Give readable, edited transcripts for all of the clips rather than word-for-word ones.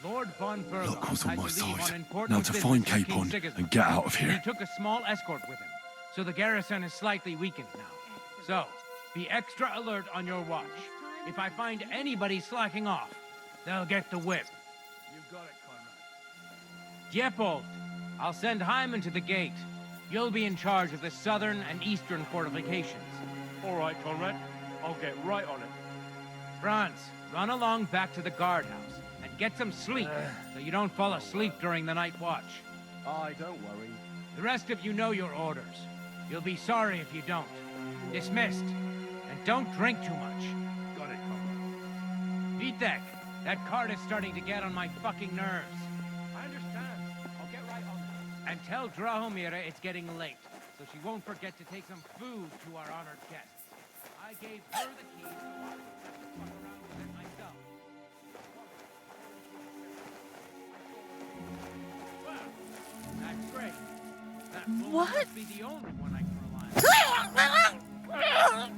Lord von Berlin Luck was on had my to leave side. on important Now to business find with King Capon Sigismund. and get out of He here. took a small escort with him, so the garrison is slightly weakened now. So, be extra alert on your watch. If I find anybody slacking off, they'll get the whip. You've got it, Conrad. Diepold, I'll send Hyman to the gate. You'll be in charge of the southern and eastern fortifications. All right, Conrad. I'll get right on it. Franz, run along back to the guardhouse and get some sleep so you don't fall asleep during the night watch. Aye, don't worry. The rest of you know your orders. You'll be sorry if you don't. Dismissed. And don't drink too much. Got it, Conrad. Vitek, that cart is starting to get on my fucking nerves. I understand. I'll get right on it. And tell Drahomira it's getting late, so she won't forget to take some food to our honored guests. I gave her the keys, so I'll have to fuck around with it myself. Well, that's great. That woman What? must be the only one I can rely on.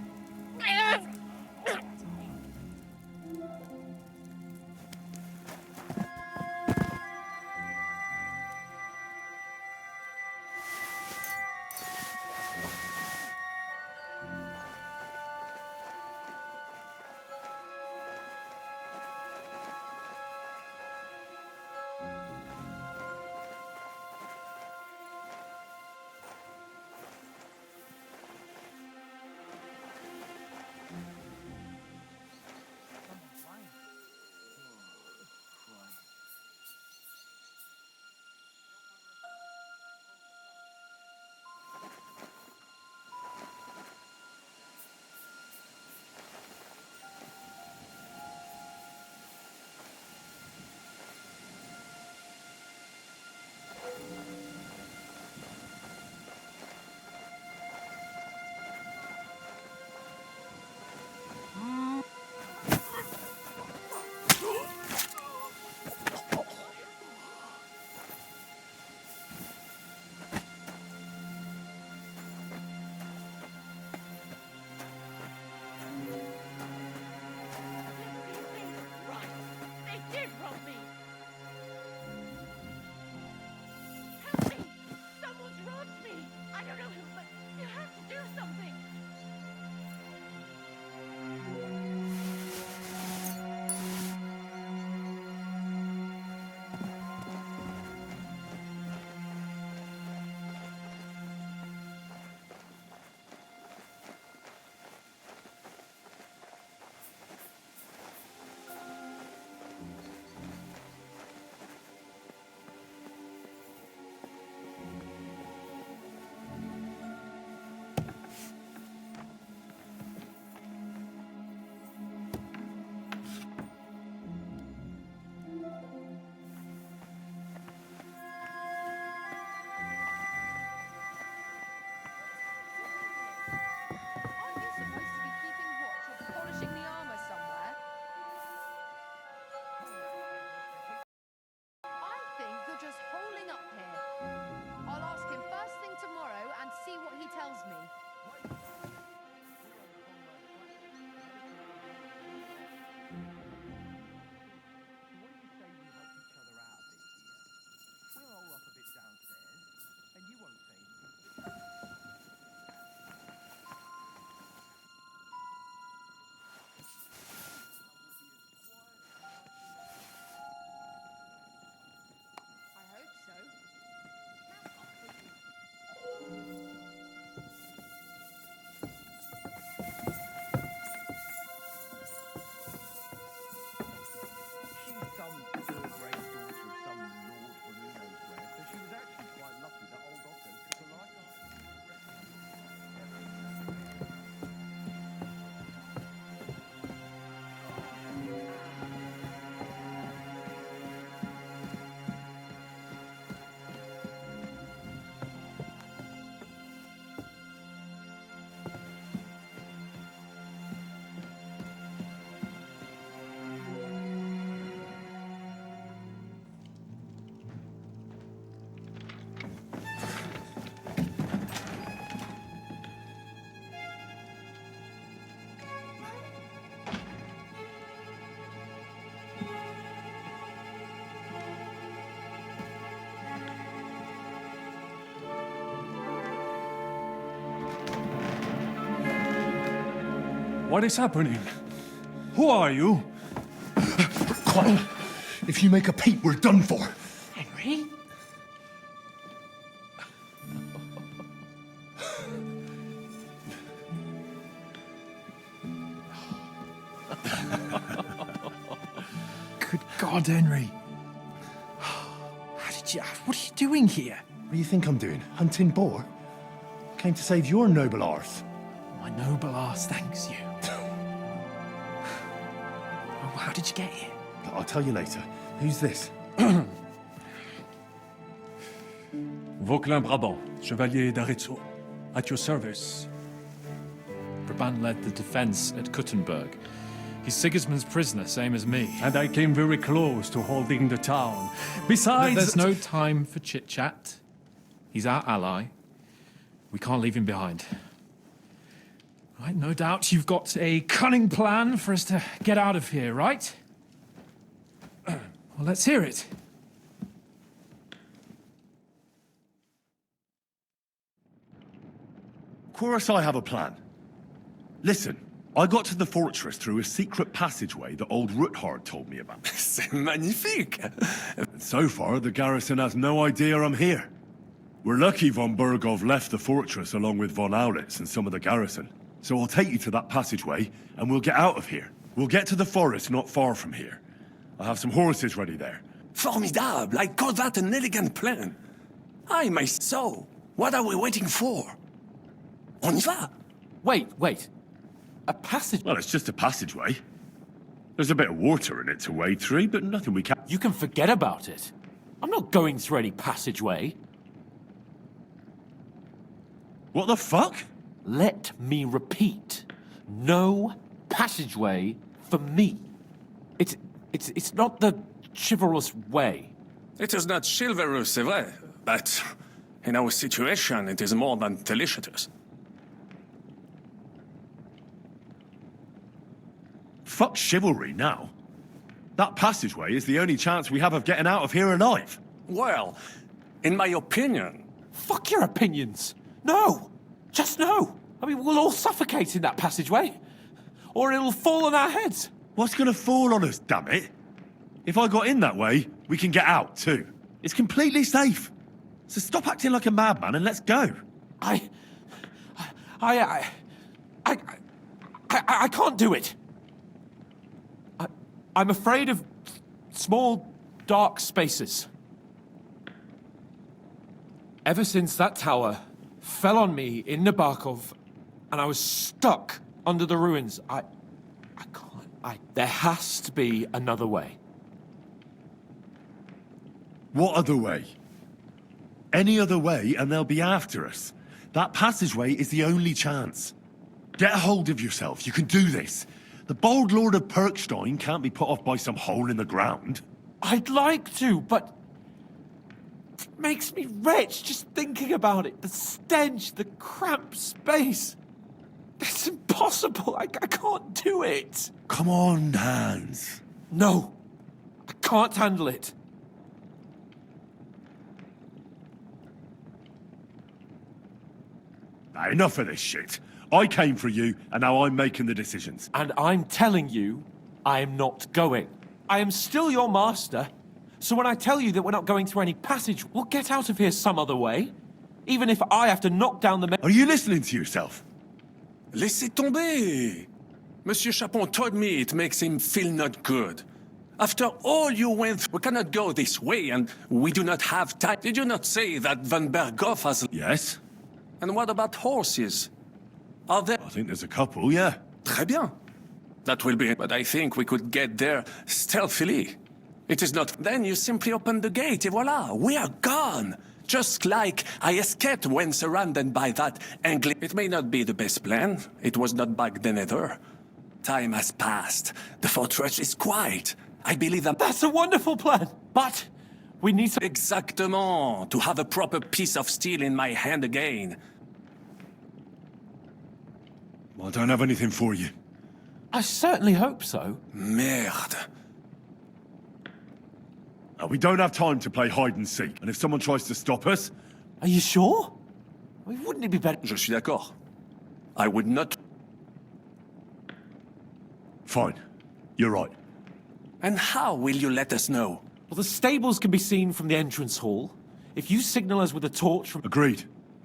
What is happening? Who are you? Quiet. If you make a peep, we're done for. Henry? Good God, Henry. What are you doing here? What do you think I'm doing? Hunting boar? Came to save your noble arse. My noble arse thanks you. Oh, how did you get here? I'll tell you later. Who's this? Vauquelin-Brabant, Chevalier d'Arezzo. At your service. Brabant led the defense at Kuttenberg. He's Sigismund's prisoner, same as me. And I came very close to holding the town. Besides... There's no time for chit-chat. He's our ally. We can't leave him behind. Right, no doubt you've got a cunning plan for us to get out of here, right? Well, let's hear it. Of course I have a plan. Listen, I got to the fortress through a secret passageway that old Ruthard told me about. C'est magnifique! And so far, the garrison has no idea I'm here. We're lucky von Burgov left the fortress along with von Aulitz and some of the garrison. So I'll take you to that passageway, and we'll get out of here. We'll get to the forest not far from here. I have some horses ready there. Formidable! I call that an elegant plan. Aye, my soul. What are we waiting for? On y va? Wait. A passage? Well, it's just a passageway. There's a bit of water in it to wade through, but nothing we can't... You can forget about it. I'm not going through any passageway. What the fuck? Let me repeat. No passageway for me. It's not the chivalrous way. It is not chivalrous, c'est vrai, but in our situation, it is more than delicious. Fuck chivalry now. That passageway is the only chance we have of getting out of here alive. Well, in my opinion... Fuck your opinions. No. Just no. I mean, we'll all suffocate in that passageway. Or it'll fall on our heads. What's gonna fall on us, damn it? If I got in that way, we can get out, too. It's completely safe. So stop acting like a madman and let's go. I can't do it. I'm afraid of small, dark spaces. Ever since that tower fell on me in Nabokov, and I was stuck under the ruins, I can't. There has to be another way. What other way? Any other way and they'll be after us. That passageway is the only chance. Get a hold of yourself. You can do this. The bold Lord of Perkstein can't be put off by some hole in the ground. I'd like to, but it makes me wretched just thinking about it. The stench, the cramped space. It's impossible. I can't do it. Come on, Hans. No, I can't handle it. Now, enough of this shit. I came for you, and now I'm making the decisions. And I'm telling you, I am not going. I am still your master. So when I tell you that we're not going through any passage, we'll get out of here some other way. Even if I have to knock down the... Are you listening to yourself? Laissez tomber! Monsieur Chapon told me it makes him feel not good. After all you went through, we cannot go this way, and we do not have time. Did you not say that Van Berghoff has... Yes. And what about horses? Are there... I think there's a couple, yeah. Très bien. That will be... But I think we could get there stealthily. It is not... Then you simply open the gate, et voila, we are gone! Just like I escaped when surrounded by that English... It may not be the best plan. It was not back then either. Time has passed. The fortress is quiet. I believe that... That's a wonderful plan, but we need to... Exactement. To have a proper piece of steel in my hand again. Well, I don't have anything for you. I certainly hope so. Merde. We don't have time to play hide and seek, and if someone tries to stop us... Are you sure? I mean, wouldn't it be better... Je suis d'accord. I would not... Fine. You're right. And how will you let us know? Well, the stables can be seen from the entrance hall. If you signal us with a torch from... Agreed.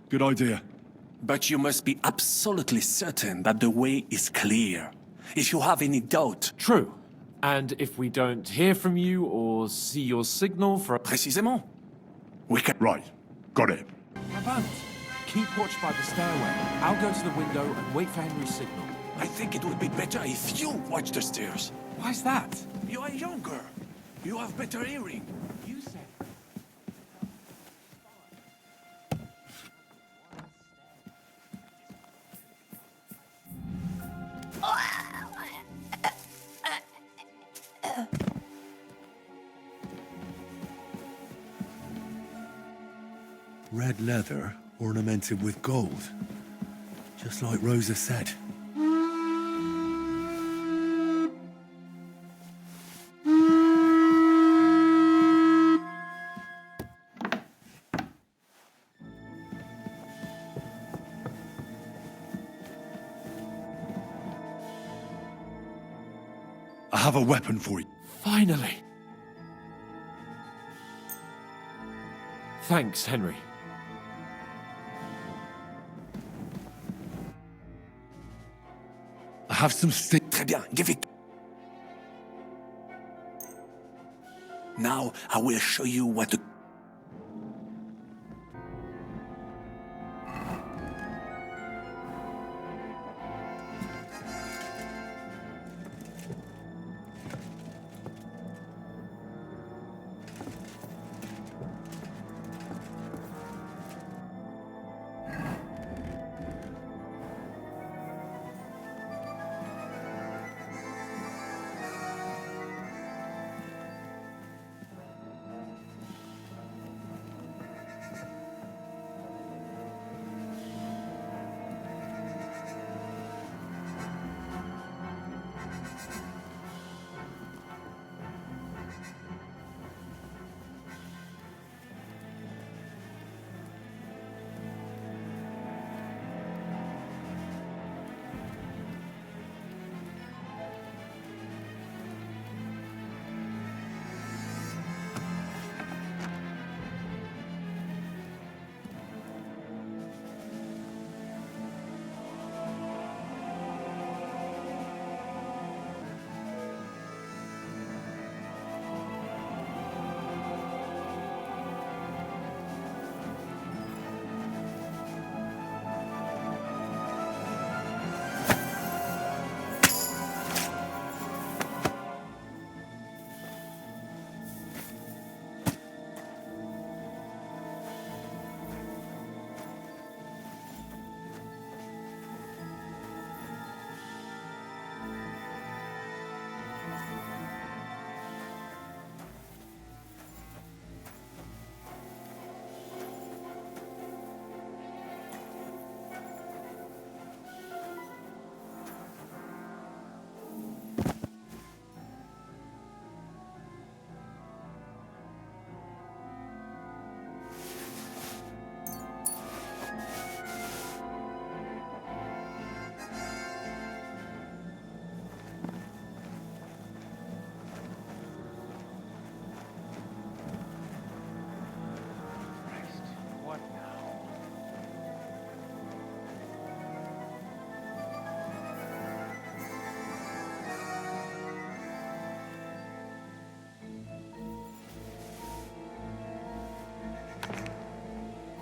Good idea. But you must be absolutely certain that the way is clear. If you have any doubt... True. And if we don't hear from you or see your signal for... Précisément. We can... Right. Got it. Avant, keep watch by the stairway. I'll go to the window and wait for Henry's signal. I think it would be better if you watch the stairs. Why's that? You are younger. You have better hearing. You said... Red leather ornamented with gold. Just like Rosa said. I have a weapon for you. Finally! Thanks, Henry. I have some stick. Très bien, give it. Now I will show you what the...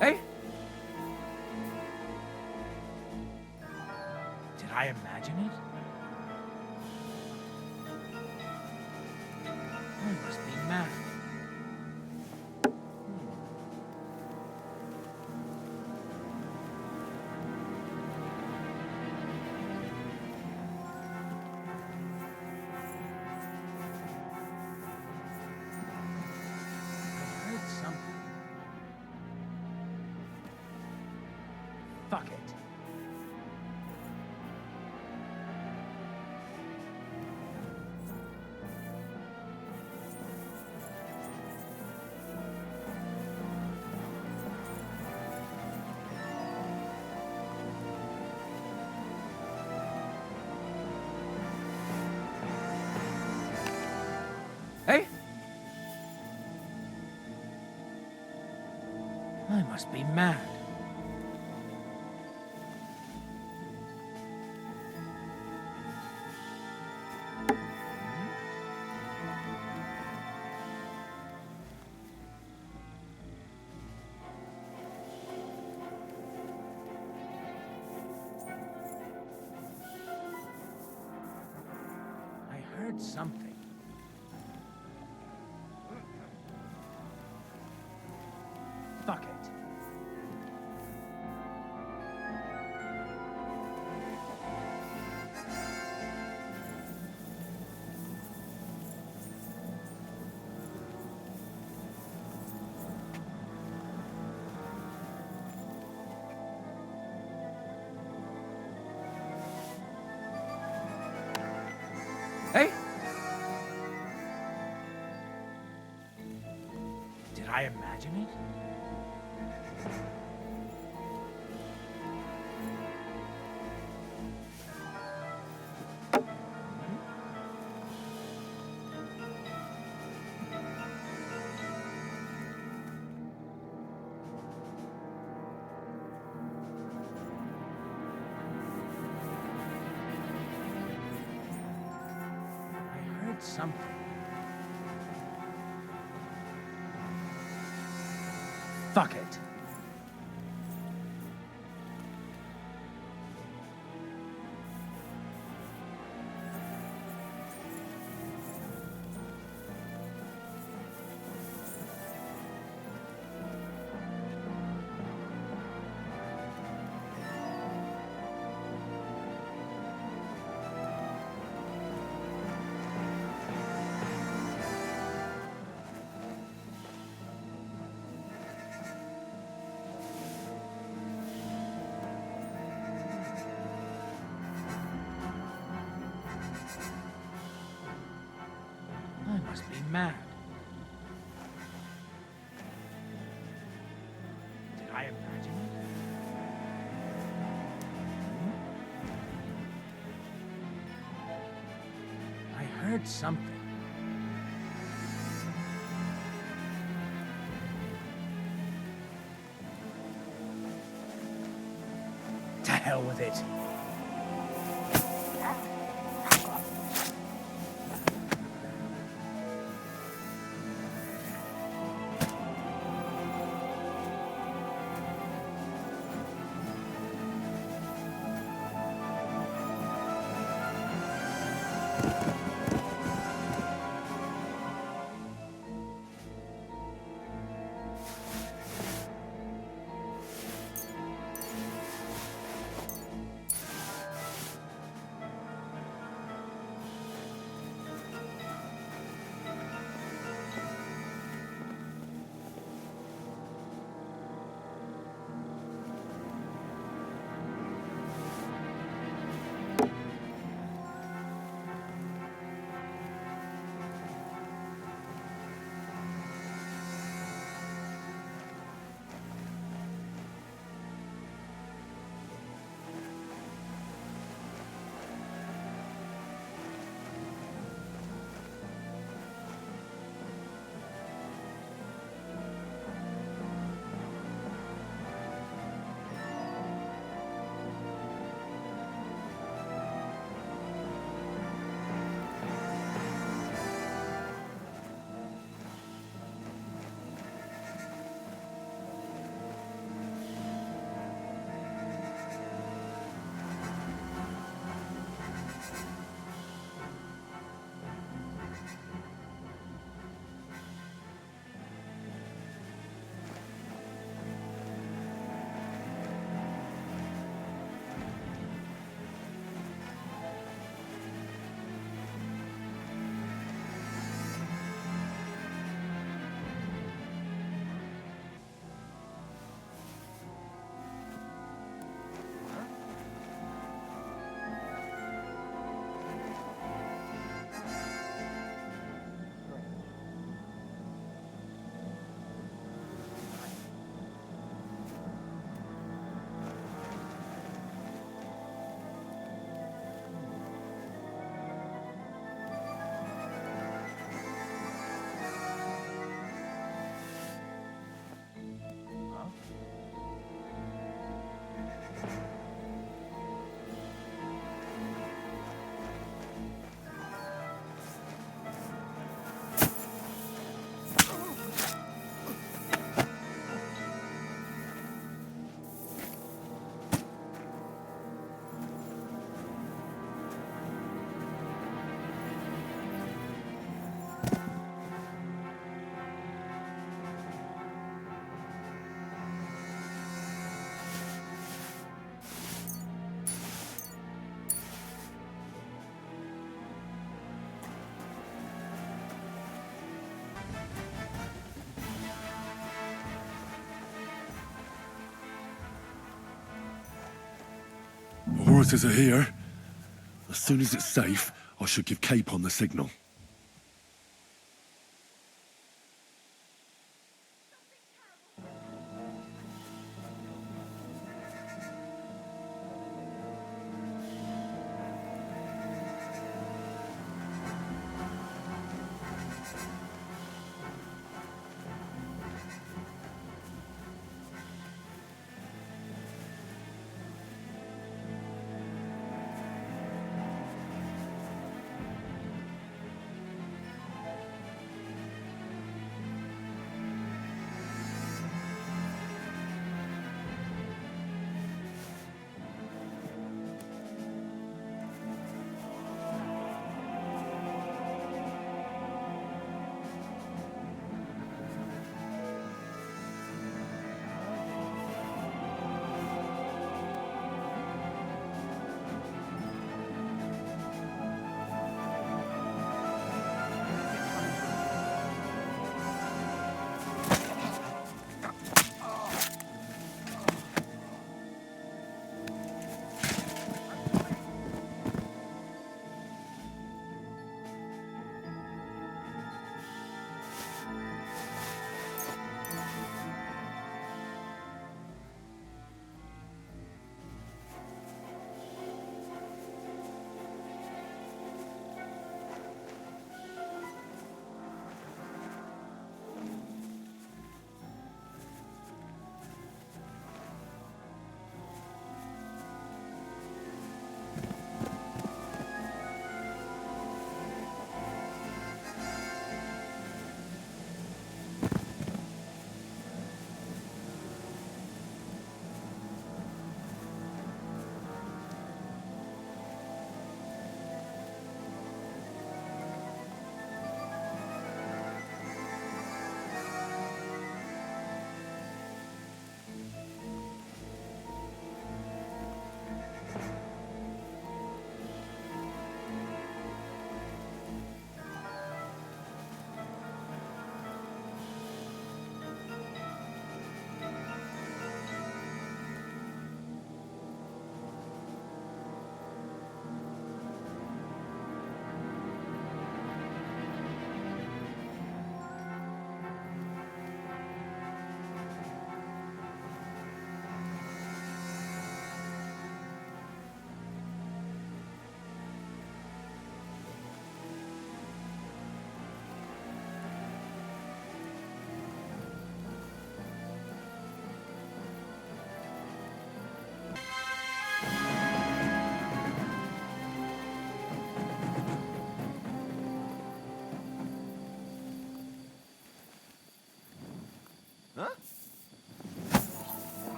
Hey? Did I imagine it? I must be mad. I heard something. Fuck it. must be mad. I heard something. Fuck it. Hey? Did I imagine it? I heard something. Fuck it. I must be mad. Did I imagine it? I heard something. To hell with it. The horses are here. As soon as it's safe, I should give Capon the signal.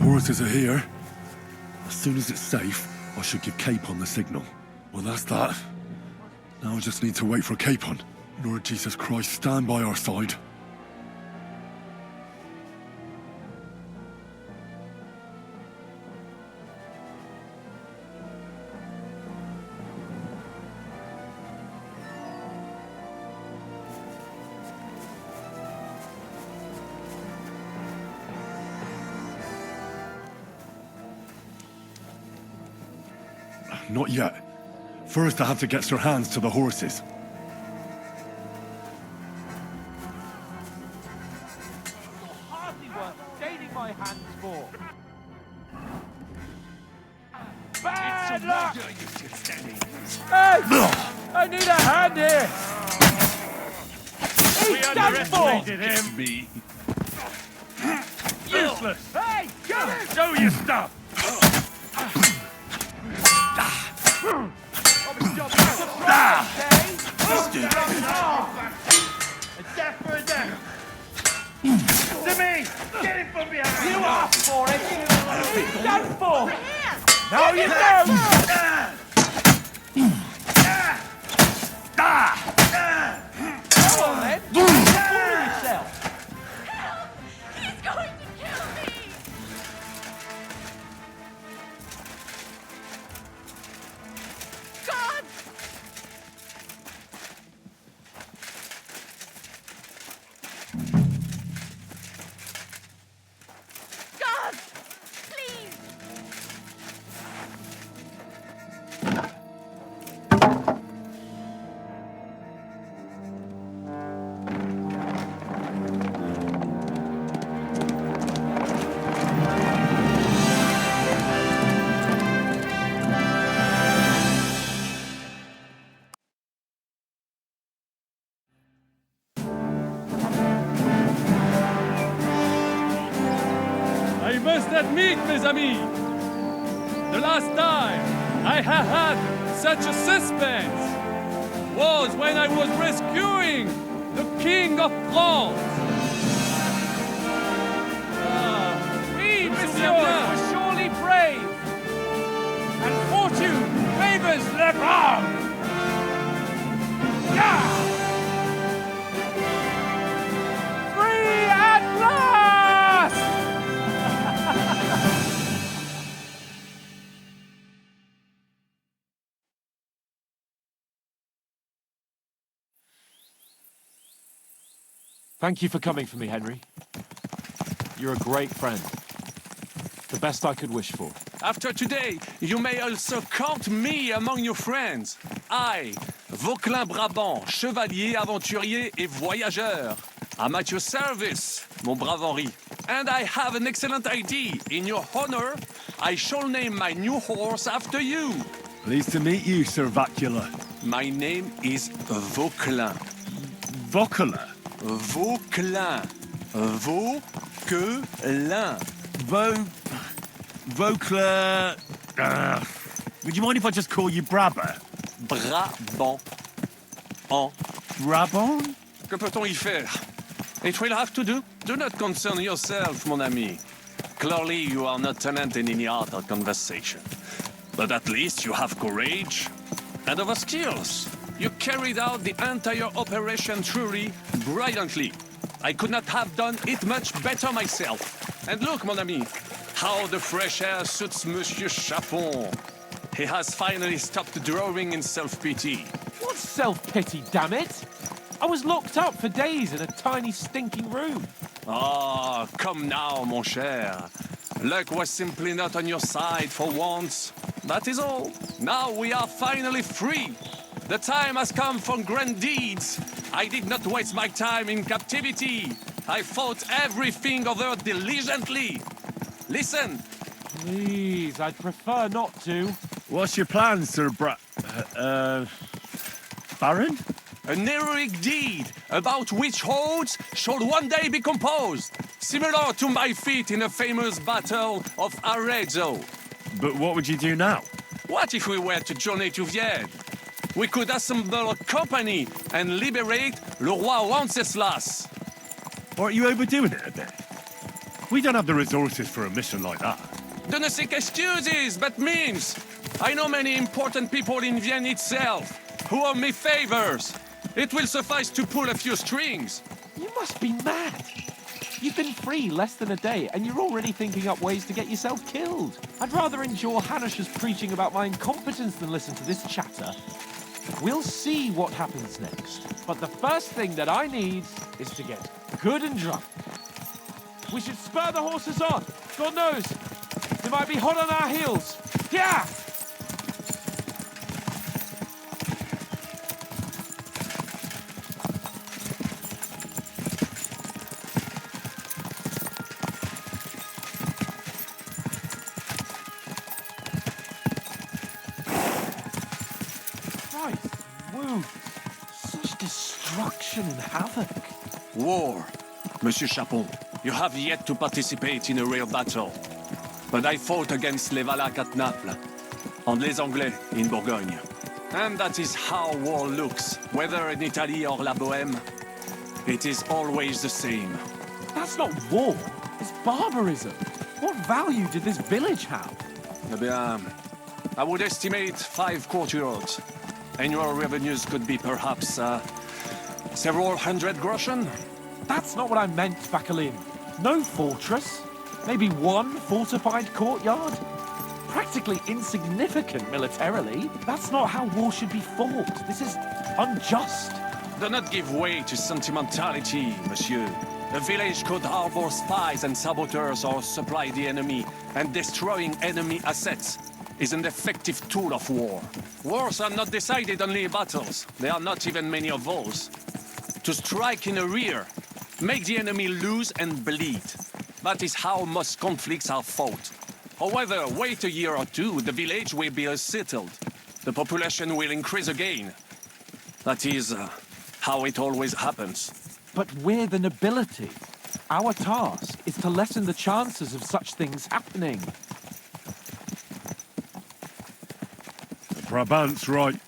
Horses are here. As soon as it's safe, I should give Capon the signal. Well, that's that. Now I just need to wait for Capon. Lord Jesus Christ, stand by our side. Not yet. First, I have to get Sir Hans to the horses. Hardly worth staining my hands for. Bad luck! Hey! I need a hand here! He's done for! him. Me. Useless. Hey! Get him! Show your stuff. A death for a death. To me! Get him from behind! You asked for it! He's done for! Now you know! Go on then! Fool yourself! He's going to kill me! God! God! Please! I must admit, mes amis, the last time I have had such a suspense was when I was rescuing the King of France. We, monsieur, were surely brave. And fortune favors le brave. Yeah! Free at last! Thank you for coming for me, Henry. You're a great friend. The best I could wish for. After today, you may also count me among your friends. I, Vauquelin Brabant, chevalier, aventurier et voyageur. I'm at your service, mon brave Henri. And I have an excellent idea. In your honor, I shall name my new horse after you. Pleased to meet you, Sir Vacula. My name is Vauquelin. Vocula? Vauquelin. Vauquelin. Vocla... would you mind if I just call you Brabber? Brabant. En. Brabant? Que peut-on y faire? It will have to do. Do not concern yourself, mon ami. Clearly, you are not talented in any art or conversation. But at least you have courage and other skills. You carried out the entire operation truly brilliantly. I could not have done it much better myself. And look, mon ami, how the fresh air suits Monsieur Chapon. He has finally stopped drawing in self-pity. What self-pity, damn it? I was locked up for days in a tiny stinking room. Ah, come now, mon cher. Luck was simply not on your side for once. That is all. Now we are finally free. The time has come for grand deeds. I did not waste my time in captivity. I fought everything over diligently. Listen. Please, I'd prefer not to. What's your plan, Sir Baron? An heroic deed about which odes shall one day be composed, similar to my feat in the famous Battle of Arezzo. But what would you do now? What if we were to journey to Vienne? We could assemble a company and liberate le roi Wenceslas. Aren't you overdoing it a bit? We don't have the resources for a mission like that. De ne seek excuses, but means. I know many important people in Vienne itself who owe me favors. It will suffice to pull a few strings. You must be mad. You've been free less than a day, and you're already thinking up ways to get yourself killed. I'd rather endure Hanish's preaching about my incompetence than listen to this chatter. We'll see what happens next. But the first thing that I need is to get good and drunk. We should spur the horses on. God knows, they might be hot on our heels. Yeah! Christ, wounds. Such destruction and havoc. War. Monsieur Chapon, you have yet to participate in a real battle. But I fought against les Valaques at Naples, and les Anglais in Bourgogne. And that is how war looks, whether in Italy or La Bohème. It is always the same. That's not war. It's barbarism. What value did this village have? Eh bien, I would estimate 5 courtyards. Annual revenues could be perhaps, several hundred groschen? That's not what I meant, Bakalin. No fortress. Maybe one fortified courtyard. Practically insignificant militarily. That's not how war should be fought. This is unjust. Do not give way to sentimentality, monsieur. A village could harbor spies and saboteurs or supply the enemy, and destroying enemy assets is an effective tool of war. Wars are not decided only in battles. There are not even many of those. To strike in the rear, make the enemy lose and bleed. That is how most conflicts are fought. However, wait a year or two, the village will be settled. The population will increase again. That is how it always happens. But we're the nobility. Our task is to lessen the chances of such things happening. Brabant's right.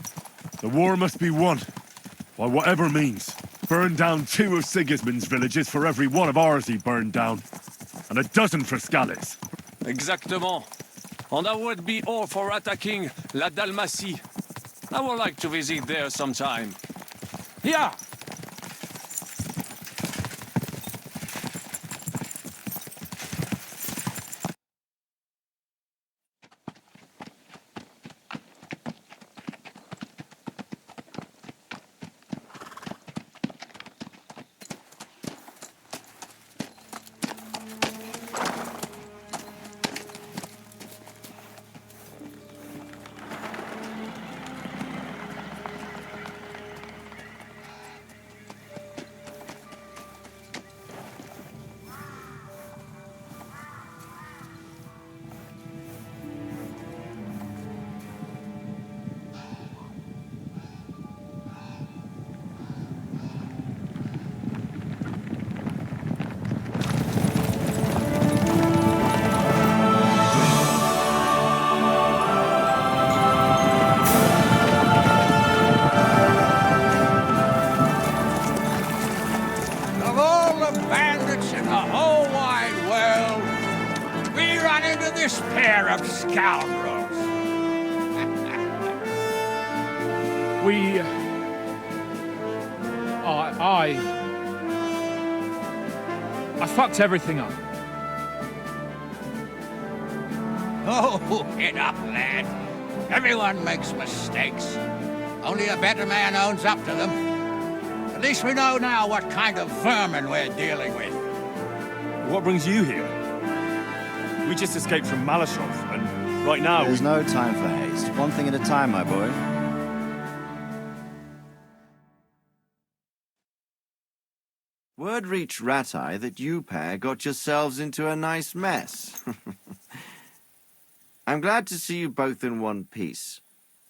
The war must be won. By whatever means. Burn down 2 of Sigismund's villages for every one of ours he burned down. And a dozen for Scalise. Exactement. And that would be all for attacking La Dalmatie. I would like to visit there sometime. Yeah. Of all the bandits in the whole wide world, we run into this pair of scoundrels. We... I fucked everything up. Oh, get up, lad. Everyone makes mistakes. Only a better man owns up to them. At least we know now what kind of vermin we're dealing with. What brings you here? We just escaped from Malashov, and right now There's no time for haste. One thing at a time, my boy. Word reached Ratai that you pair got yourselves into a nice mess. I'm glad to see you both in one piece.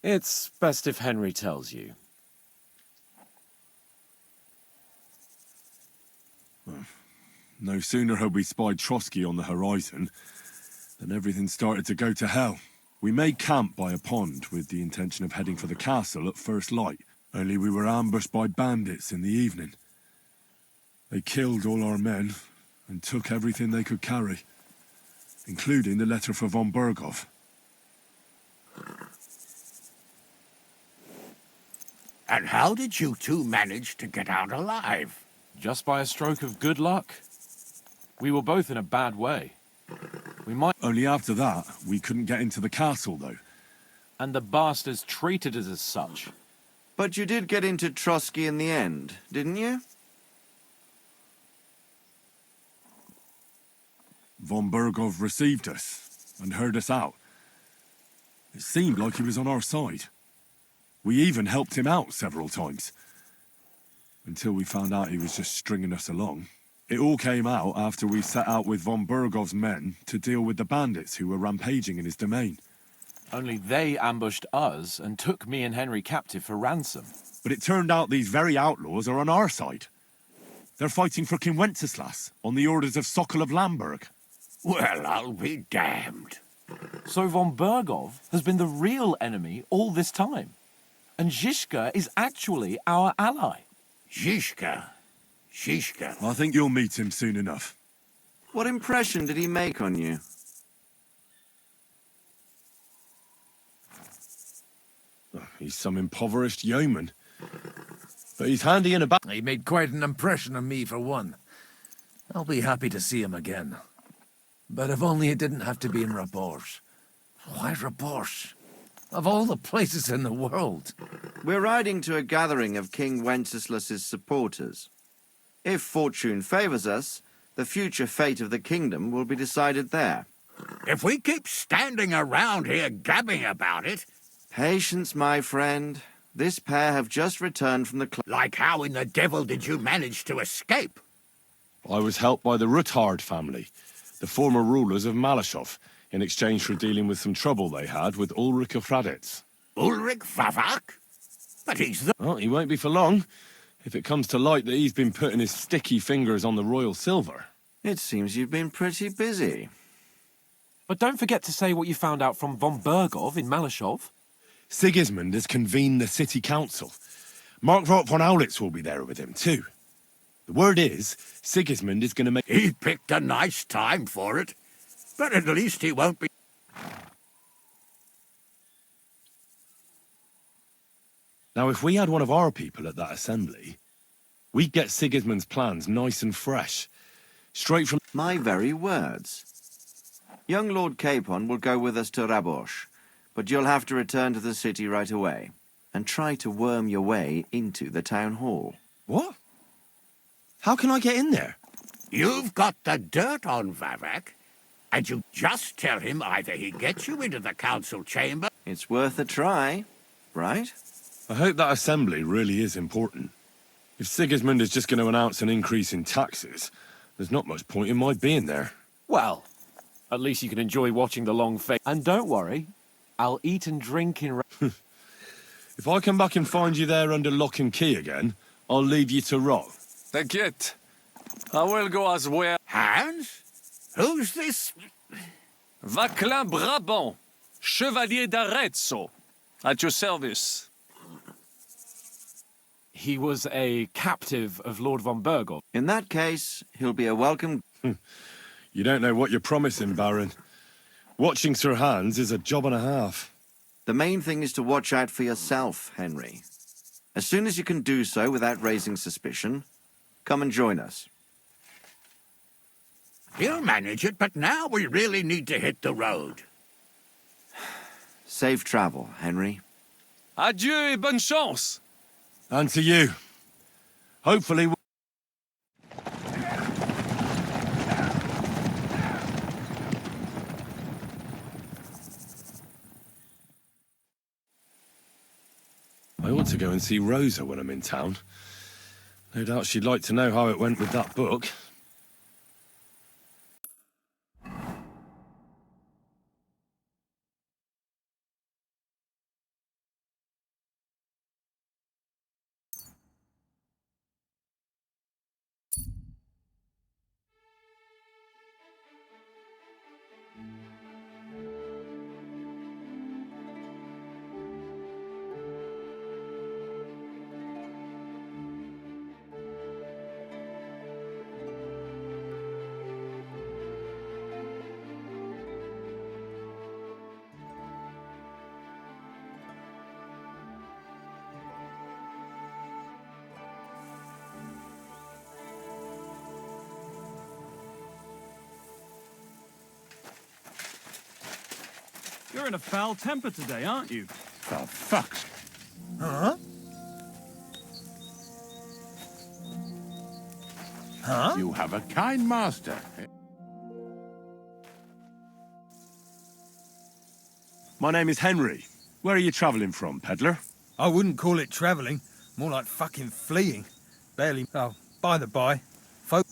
It's best if Henry tells you. No sooner had we spied Trotsky on the horizon than everything started to go to hell. We made camp by a pond with the intention of heading for the castle at first light, only we were ambushed by bandits in the evening. They killed all our men and took everything they could carry, including the letter for von Berghoff. And how did you two manage to get out alive? Just by a stroke of good luck. We were both in a bad way. We might... Only after that, we couldn't get into the castle, though. And the bastards treated us as such. But you did get into Trotsky in the end, didn't you? Von Berghoff received us and heard us out. It seemed like he was on our side. We even helped him out several times. Until we found out he was just stringing us along. It all came out after we set out with von Berghoff's men to deal with the bandits who were rampaging in his domain. Only they ambushed us and took me and Henry captive for ransom. But it turned out these very outlaws are on our side. They're fighting for King Wenceslas on the orders of Sokol of Lamberg. Well, I'll be damned. So von Bergov has been the real enemy all this time. And Zizka is actually our ally. Zizka. I think you'll meet him soon enough. What impression did he make on you? He's some impoverished yeoman. But he's handy in a battle. He made quite an impression on me, for one. I'll be happy to see him again. But if only it didn't have to be in Rabosh. Why Rabosh? Of all the places in the world. We're riding to a gathering of King Wenceslas's supporters. If fortune favors us, the future fate of the kingdom will be decided there. If we keep standing around here gabbing about it... Patience, my friend. This pair have just returned from the club. Like how in the devil did you manage to escape? I was helped by the Ruthard family, the former rulers of Malashov, in exchange for dealing with some trouble they had with Ulrich of Hraditz. Ulrich Favak? But he's the... Well, he won't be for long, if it comes to light that he's been putting his sticky fingers on the royal silver. It seems you've been pretty busy. But don't forget to say what you found out from von Bergov in Malashov. Sigismund has convened the city council. Markvart von Aulitz will be there with him, too. The word is, Sigismund is going to make... He picked a nice time for it. But at least he won't be... Now, if we had one of our people at that assembly, we'd get Sigismund's plans nice and fresh. Straight from... My very words. Young Lord Capon will go with us to Rabosh, but you'll have to return to the city right away and try to worm your way into the town hall. What? How can I get in there? You've got the dirt on Vavak, and you just tell him either he gets you into the council chamber... It's worth a try, right? I hope that assembly really is important. If Sigismund is just going to announce an increase in taxes, there's not much point in my being there. Well, at least you can enjoy watching the long face. And don't worry, I'll eat and drink in... If I come back and find you there under lock and key again, I'll leave you to rot. T'inquiète. I will go as well. Hans? Who's this? Vaclin Brabant, Chevalier d'Arezzo, at your service. He was a captive of Lord von Bergov. In that case, he'll be a welcome... You don't know what you're promising, Baron. Watching Sir Hans is a job and a half. The main thing is to watch out for yourself, Henry. As soon as you can do so without raising suspicion, come and join us. He'll manage it, but now we really need to hit the road. Safe travel, Henry. Adieu et bonne chance. And to you. Hopefully... I ought to go and see Rosa when I'm in town. No doubt she'd like to know how it went with that book. You're in a foul temper today, aren't you? For fuck's... Huh? Huh? You have a kind master. My name is Henry. Where are you travelling from, peddler? I wouldn't call it travelling. More like fucking fleeing. Barely... Oh, by the by.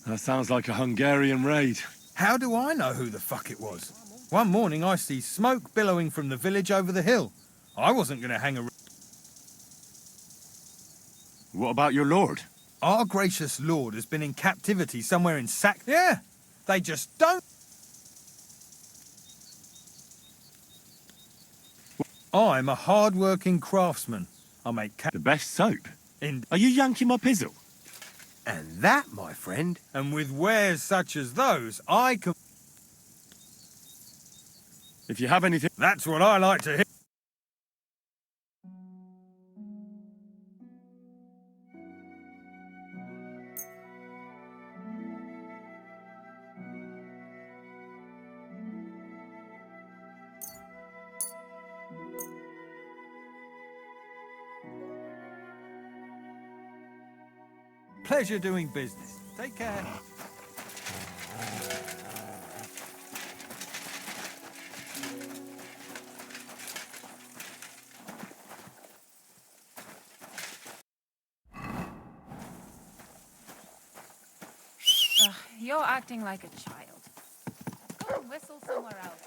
That sounds like a Hungarian raid. How do I know who the fuck it was? One morning I see smoke billowing from the village over the hill. I wasn't going to hang around. What about your lord? Our gracious lord has been in captivity somewhere in Sac... Yeah, they just don't... I'm a hard-working craftsman. I make The best soap? in... Are you yanking my pizzle? And that, my friend... And with wares such as those, I can... If you have anything... That's what I like to hear. Pleasure doing business. Take care. Ugh, you're acting like a child. Go and whistle somewhere else.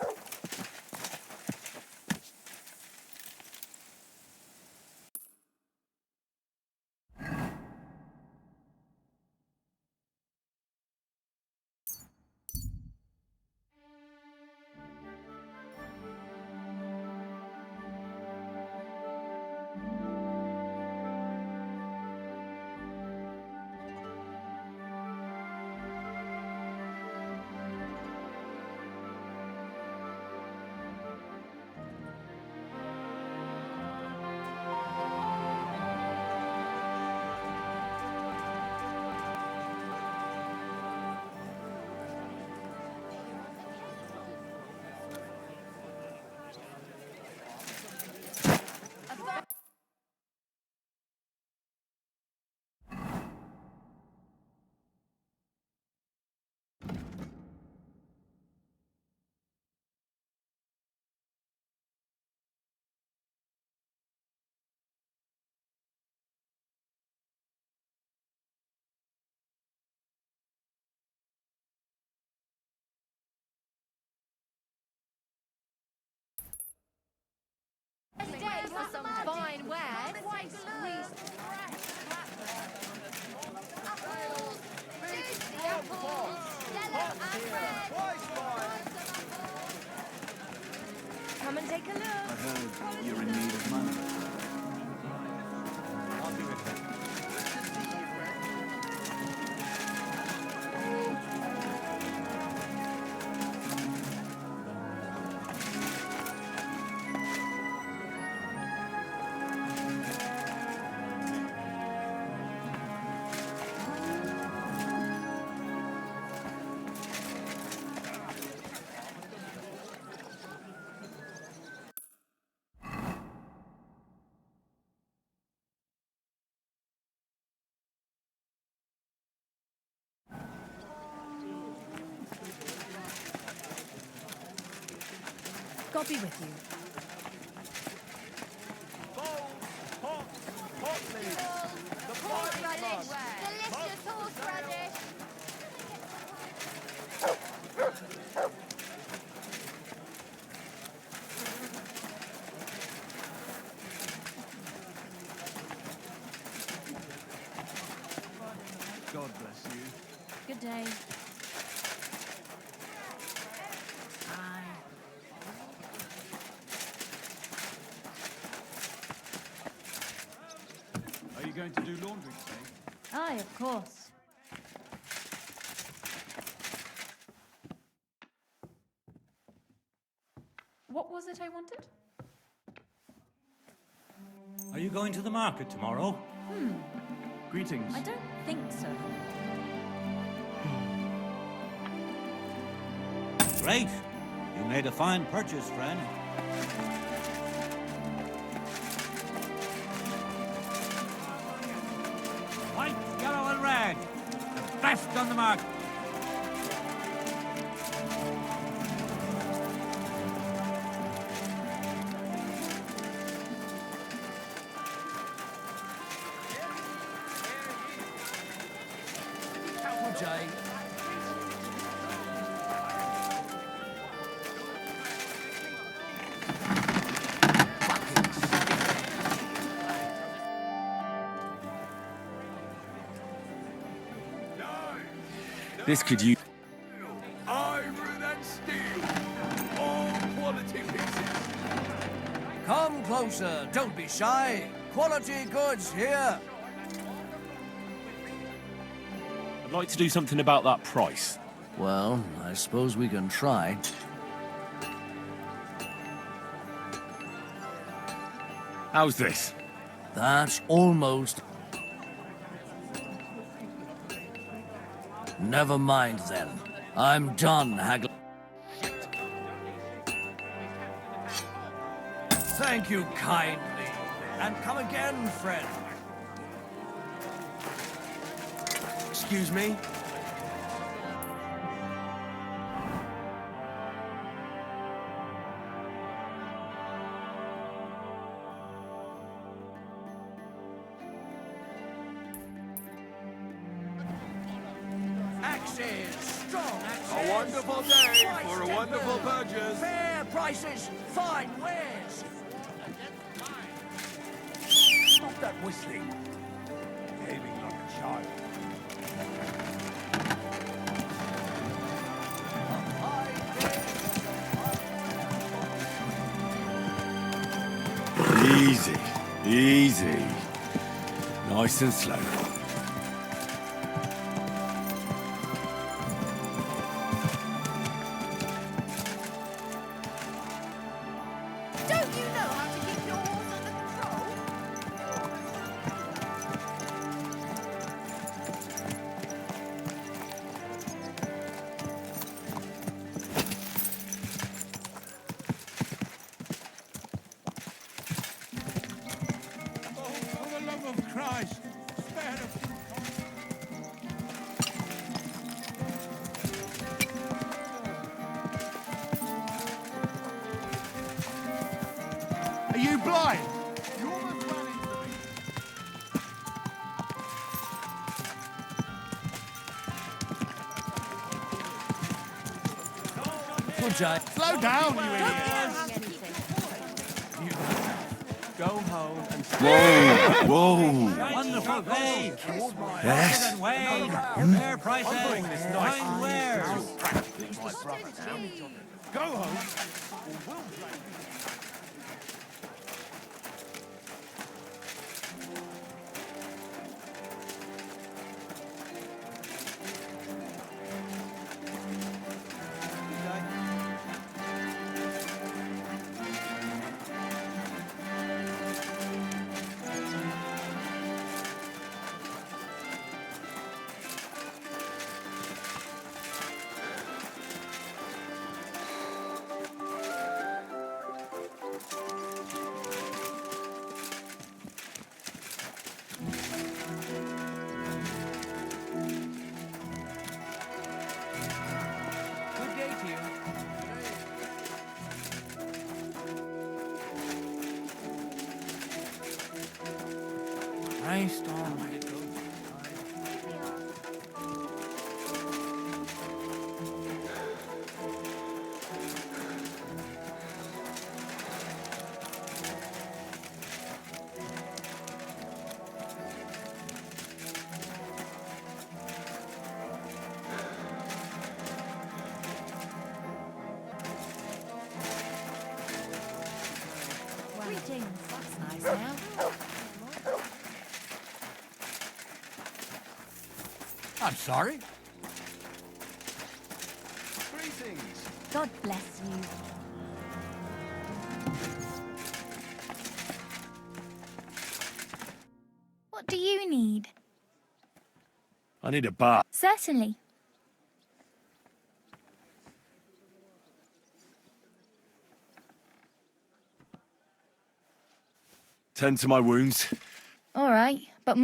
Today for some fine wares. Quite squeezed. Apples, juicy apples, yellow and red. Come and take a look. I heard you're in need of money. I'll be with you. God be with you. Horseradish. Delicious horseradish. God bless you. Good day. Aye. Are you going to do laundry today? Aye, of course. What was it I wanted? Are you going to the market tomorrow? Greetings. I don't think so. Great. You made a fine purchase, friend. White, yellow, and red. The best on the market. This could use... Iron and steel. All quality pieces. Come closer, don't be shy. Quality goods here. I'd like to do something about that price. Well, I suppose we can try. How's this? That's almost... Never mind then. I'm done haggling. Thank you kindly. And come again, friend. Excuse me? Axes, strong axes. A wonderful day for a wonderful purchase. Fair prices, fine wares. Stop that whistling. Behaving like a child. Easy, easy. Nice and slow. Don't you know how to keep your horse under control? For the love of Christ, spare us. Are you blind? You almost ran into me. Good job. Slow down, you idiot. Go home and... Whoa, whoa. Wonderful day. Yes. And Wade. Fair prices. Fine wares. Go home. Good day to you. Nice storm. Greetings. That's nice now. I'm sorry. Greetings. God bless you. What do you need? I need a bath. Certainly. Tend to my wounds. All right, but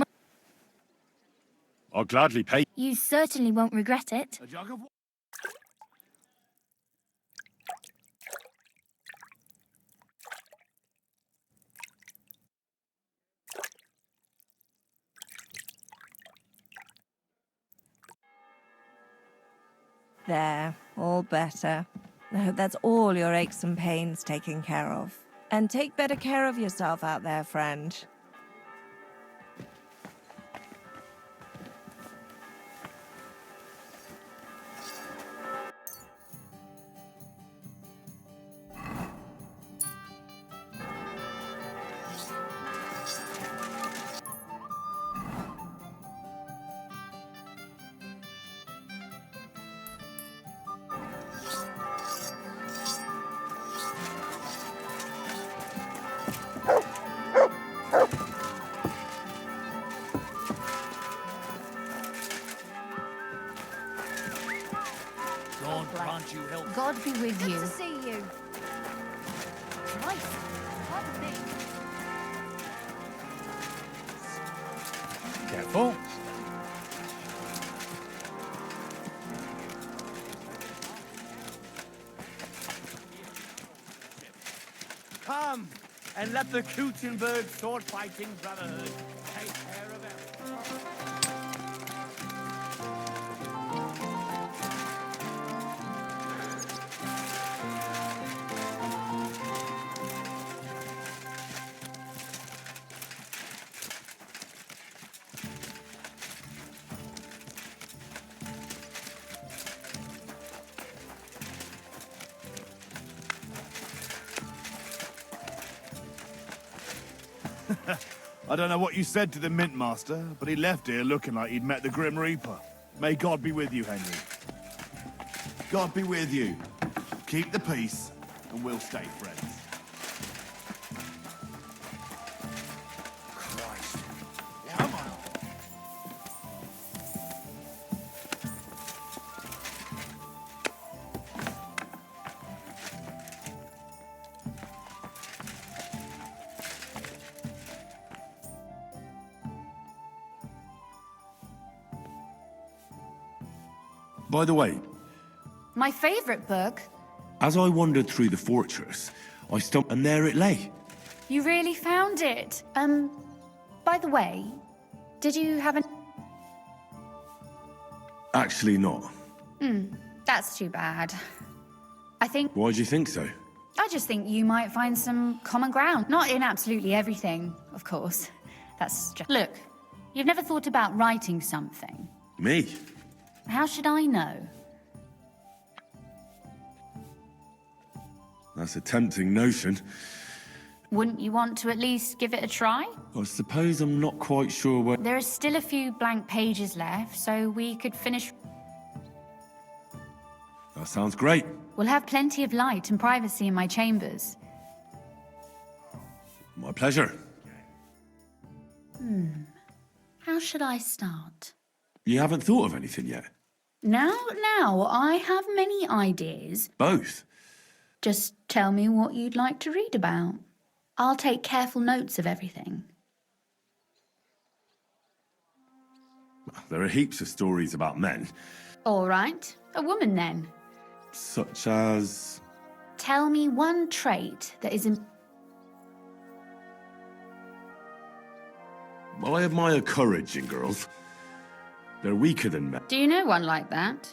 I'll gladly pay. you certainly won't regret it. A jug of water. There, all better. I hope that's all your aches and pains taken care of. And take better care of yourself out there, friend. God be with Good you. to see you. Nice. Pardon me. Careful. Come and let the Kutenberg sword-fighting brotherhood take care of everything. I don't know what you said to the Mint Master, but he left here looking like he'd met the Grim Reaper. May God be with you, Henry. God be with you. Keep the peace, and we'll stay friends. Christ. Come on. By the way, My favorite book. as I wandered through the fortress, I stumbled, and there it lay. You really found it. By the way, did you have an... Actually not. That's too bad. I think... Why do you think so? I just think you might find some common ground. Not in absolutely everything, of course. That's just... Look, you've never thought about writing something. Me? How should I know? That's a tempting notion. Wouldn't you want to at least give it a try? I suppose I'm not quite sure where... There are still a few blank pages left, so we could finish... That sounds great. We'll have plenty of light and privacy in my chambers. My pleasure. How should I start? You haven't thought of anything yet? Now, I have many ideas. Both? Just tell me what you'd like to read about. I'll take careful notes of everything. There are heaps of stories about men. All right, a woman then. Such as... Tell me one trait that is... Well, I admire courage in girls. They're weaker than men. Do you know one like that?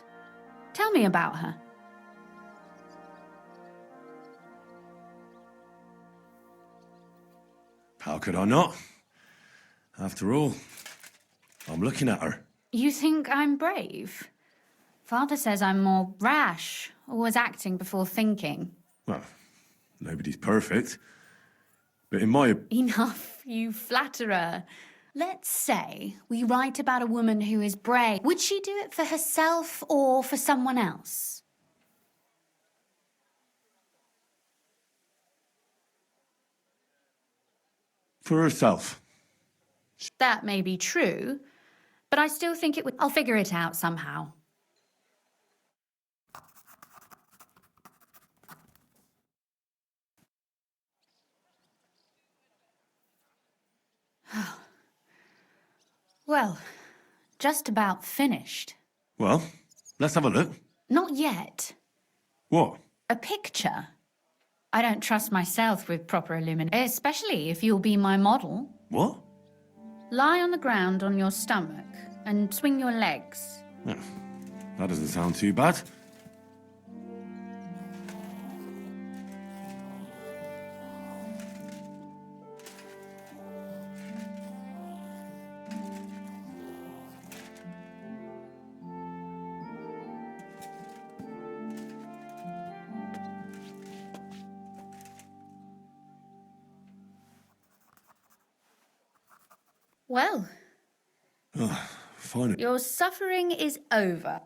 Tell me about her. How could I not? After all, I'm looking at her. You think I'm brave? Father says I'm more rash, always acting before thinking. Well, nobody's perfect. But in my... Enough, you flatterer. Let's say we write about a woman who is brave. Would she do it for herself or for someone else? For herself. That may be true, but I still think it would... I'll figure it out somehow. Well, just about finished. Well, let's have a look. Not yet. What? A picture. I don't trust myself with proper illumination, especially if you'll be my model. What? Lie on the ground on your stomach and swing your legs. That doesn't sound too bad. Well, Fine. your suffering is over.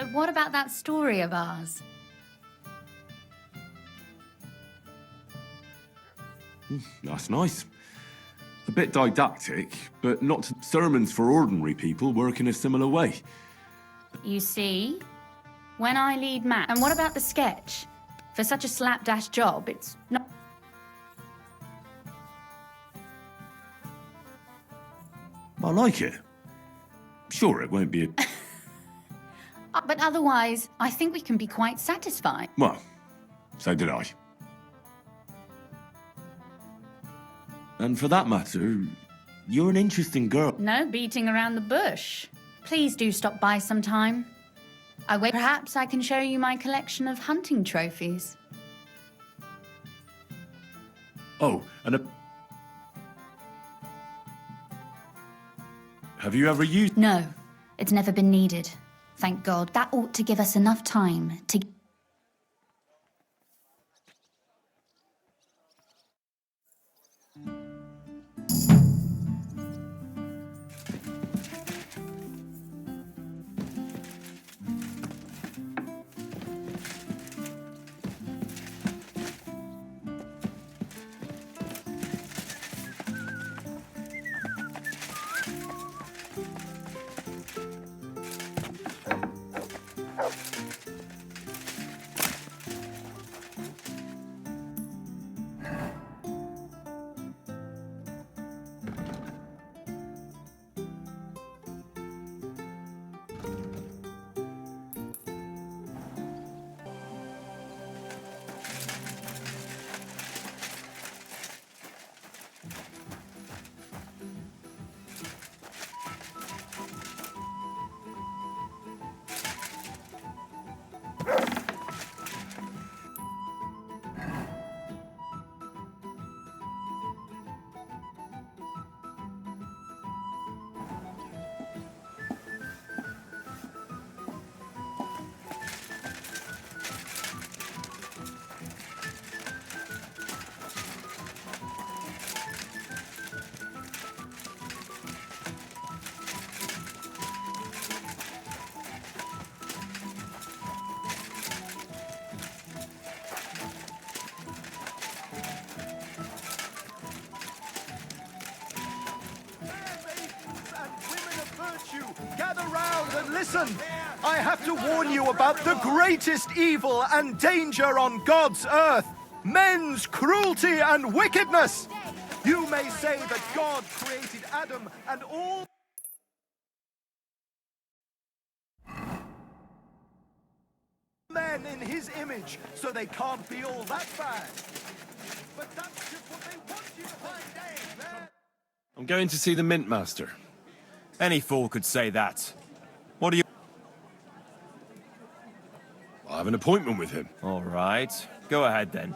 So what about that story of ours? That's nice. A bit didactic, but not sermons for ordinary people work in a similar way. You see, when I lead Matt. And what about the sketch? For such a slapdash job, it's not. I like it. Sure, it won't be a... But otherwise, I think we can be quite satisfied. Well, so did I. And for that matter, you're an interesting girl. No beating around the bush. Please do stop by sometime. Perhaps I can show you my collection of hunting trophies. Oh, and have you ever used... No, it's never been needed. Thank God. That ought to give us enough time to... Gather round and listen. I have to warn you about the greatest evil and danger on God's earth. Men's cruelty and wickedness. You may say that God created Adam and all men in his image, so they can't be all that bad. But that's just what they want you to find, man. I'm going to see the Mint Master. Any fool could say that. What do you... I have an appointment with him. All right. Go ahead, then.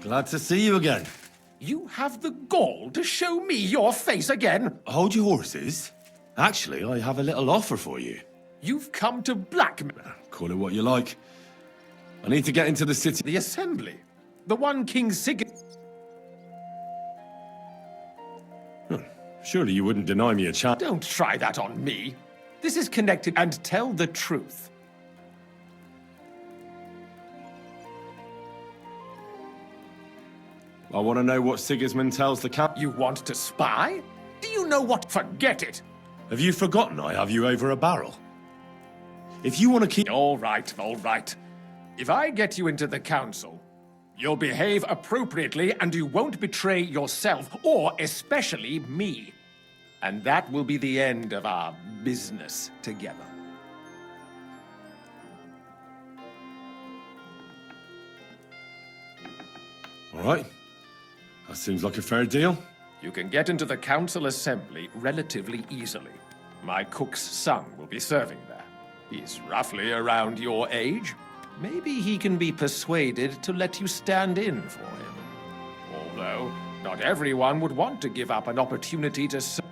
Glad to see you again. You have the gall to show me your face again? Hold your horses. Actually, I have a little offer for you. You've come to blackmail. Call it what you like. I need to get into the city. The assembly. The one King Sig... Surely you wouldn't deny me a chance. Don't try that on me. This is connected, and tell the truth. I want to know what Sigismund tells the Count. You want to spy? Do you know what? Forget it. Have you forgotten I have you over a barrel? If you want to keep... All right, all right. If I get you into the council, you'll behave appropriately and you won't betray yourself, or especially me. And that will be the end of our business together. All right. That seems like a fair deal. You can get into the council assembly relatively easily. My cook's son will be serving there. He's roughly around your age. Maybe he can be persuaded to let you stand in for him. Although, not everyone would want to give up an opportunity to serve.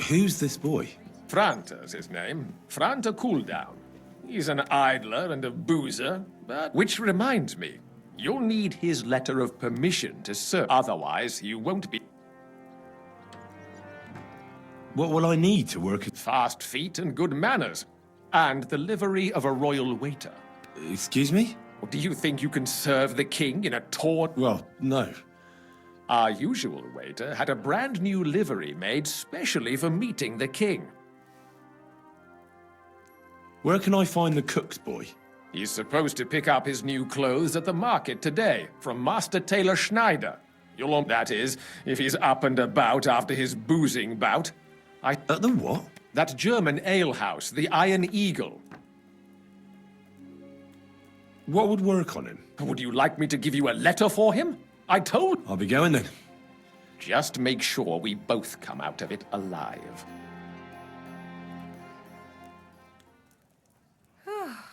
Who's this boy? Franta's his name. Franta Cooldown. He's an idler and a boozer, but... Which reminds me, you'll need his letter of permission to serve. Otherwise, you won't be... What will I need to work at... Fast feet and good manners. And the livery of a royal waiter. Excuse me? Do you think you can serve the king in a tawny... Well, no. Our usual waiter had a brand new livery made specially for meeting the king. Where can I find the cook's boy? He's supposed to pick up his new clothes at the market today from Master Tailor Schneider. That is, if he's up and about after his boozing bout. At the what? That German alehouse, the Iron Eagle. What would work on him? Would you like me to give you a letter for him? I told... I'll be going then. Just make sure we both come out of it alive.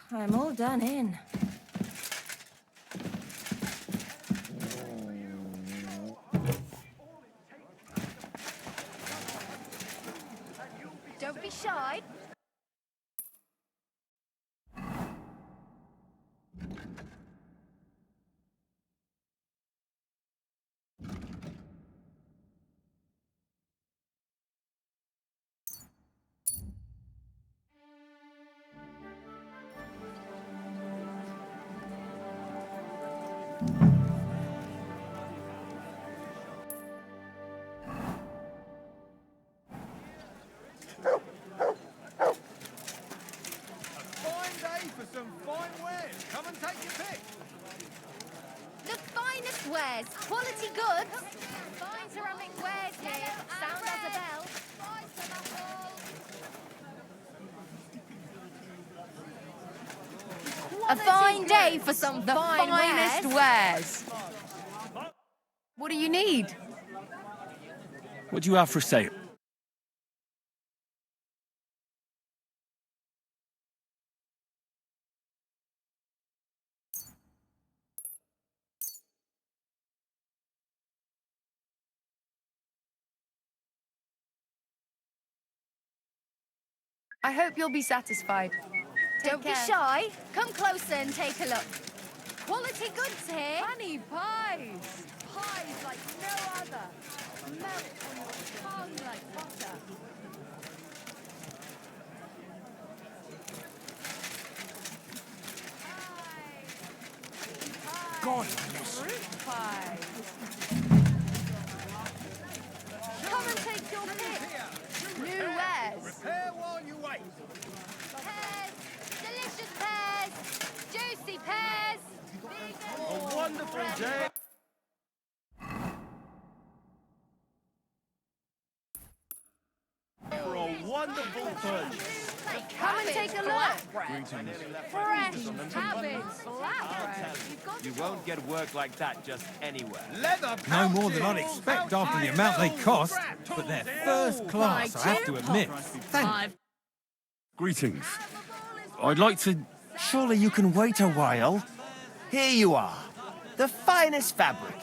I'm all done in. Don't be shy. Wares, quality goods. Fine ceramic wares here. Sound as a bell. A fine day for some finest wares. What do you need? What do you have for sale? I hope you'll be satisfied. Don't be shy. Come closer and take a look. Quality goods here. Honey pies. Pies like no other. Melt on your tongue like butter. God, Fruit pies. Come and take your pick. New wares. Prepare while you wait. Pears. Delicious pears. Juicy pears. A wonderful day. For a wonderful purchase. Come and take a look. Greetings. Fresh cabbage flatbread. You won't get work like that just anywhere. No more than I'd expect after the amount they cost, but they're first class, I have to admit. Thank you. Greetings. I'd like to... Surely you can wait a while. Here you are. The finest fabric.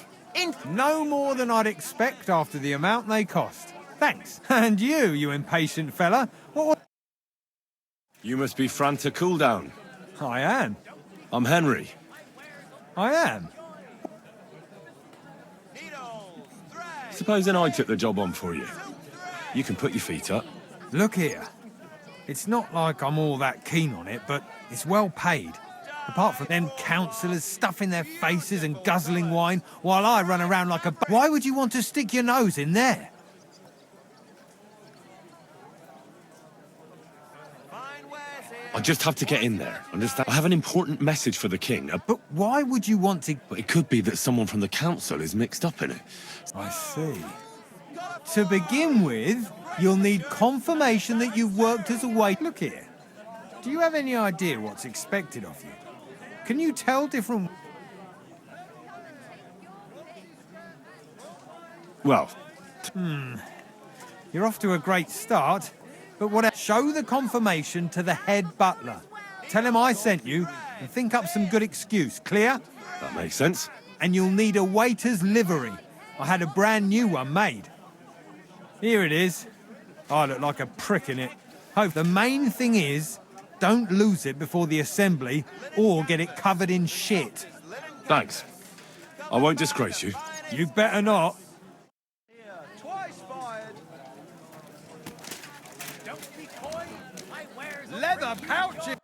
No more than I'd expect after the amount they cost. Thanks. And you impatient fella. What? You must be Franta Cooldown. I am. I'm Henry. I am. Supposing I took the job on for you. You can put your feet up. Look here. It's not like I'm all that keen on it, but it's well paid. Apart from them councillors stuffing their faces and guzzling wine while I run around like a... Why would you want to stick your nose in there? I just have to get in there, understand? I have an important message for the king. But why would you want to... But it could be that someone from the council is mixed up in it. I see. To begin with, you'll need confirmation that you've worked as a waiter. Look here. Do you have any idea what's expected of you? Can you tell different... Well... You're off to a great start, but what... Show the confirmation to the head butler. Tell him I sent you, and think up some good excuse. Clear? That makes sense. And you'll need a waiter's livery. I had a brand new one made. Here it is. I look like a prick in it. Hope the main thing is, Don't lose it before the assembly, or get it covered in shit. Thanks. I won't disgrace you. You better not. Leather pouches!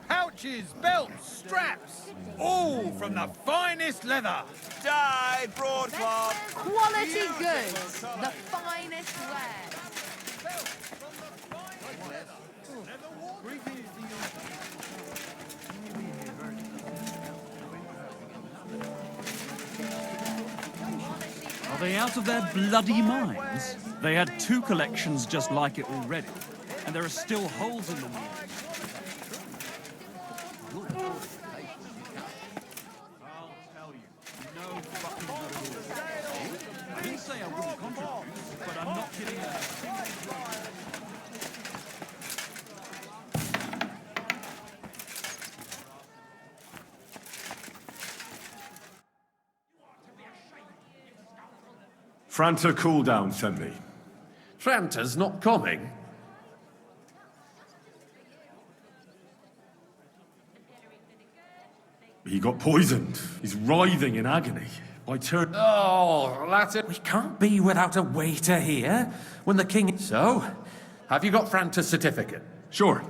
Pouches, belts, straps, all from the finest leather. Die, broadcloth! Quality goods, the finest wear. Are they out of their bloody minds? They had 2 collections just like it already, and there are still holes in the walls. I didn't say I wouldn't contribute, but I'm not kidding. Franta Cooldown sent me. Franta's not coming. He got poisoned. He's writhing in agony. By turn. Oh, that's it. We can't be without a waiter here when the king... So, have you got Franta's certificate? Sure.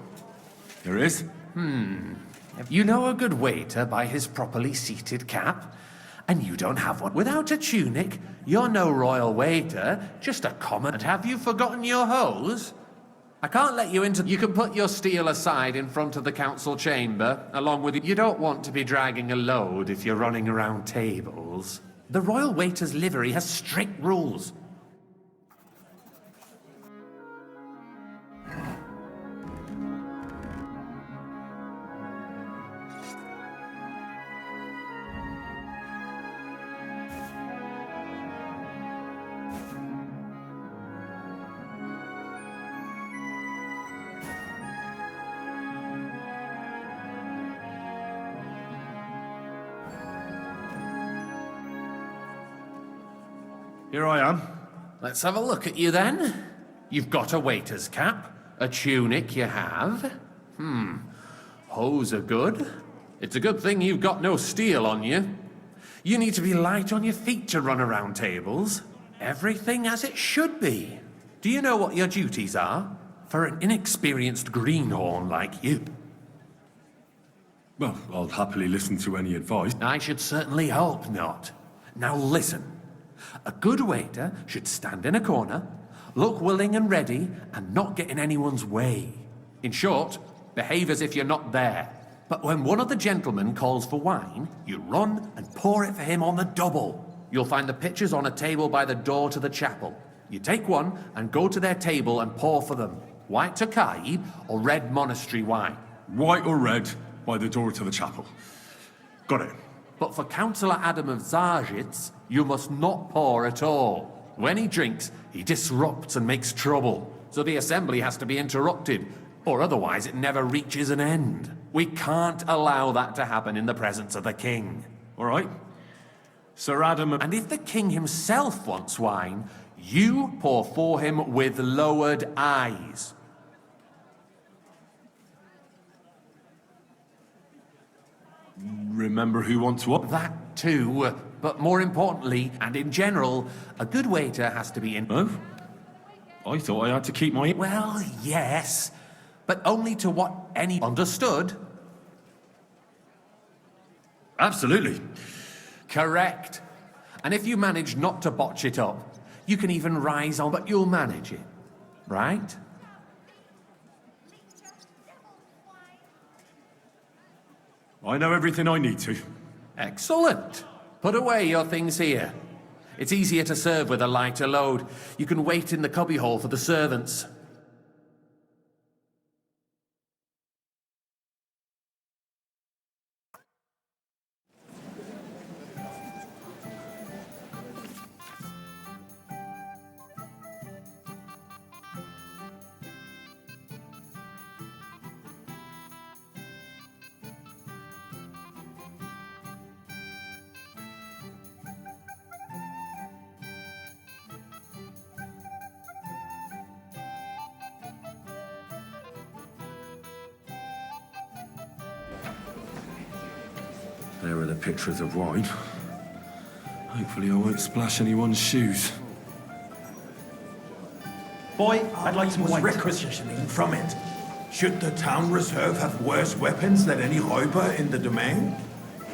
There is. You know a good waiter by his properly seated cap? And you don't have one. Without a tunic, you're no royal waiter, just a common... And have you forgotten your hose? I can't let you into... You can put your steel aside in front of the council chamber, along with... You don't want to be dragging a load if you're running around tables. The royal waiter's livery has strict rules. Here I am. Let's have a look at you then. You've got a waiter's cap, a tunic you have. Hose are good. It's a good thing you've got no steel on you. You need to be light on your feet to run around tables. Everything as it should be. Do you know what your duties are? For an inexperienced greenhorn like you. Well, I'll happily listen to any advice. I should certainly hope not. Now listen. A good waiter should stand in a corner, look willing and ready, and not get in anyone's way. In short, behave as if you're not there. But when one of the gentlemen calls for wine, you run and pour it for him on the double. You'll find the pitchers on a table by the door to the chapel. You take one and go to their table and pour for them. White Tokai or red monastery wine. White or red by the door to the chapel. Got it. But for Councillor Adam of Zarzhitz, you must not pour at all. When he drinks, he disrupts and makes trouble. So the assembly has to be interrupted, or otherwise it never reaches an end. We can't allow that to happen in the presence of the king. All right. Sir Adam... And if the king himself wants wine, you pour for him with lowered eyes. Remember who wants what? That too. But more importantly, and in general, a good waiter has to be in... Oh? I thought I had to keep my... Well, yes. But only to what any... Understood? Absolutely. Correct. And if you manage not to botch it up, you can even rise on, but you'll manage it. Right? I know everything I need to. Excellent. Put away your things here. It's easier to serve with a lighter load. You can wait in the cubbyhole for the servants. There are the pictures of wine. Hopefully I won't splash anyone's shoes. Boy, I'd like some requisitioning from it. Should the town reserve have worse weapons than any räuber in the domain?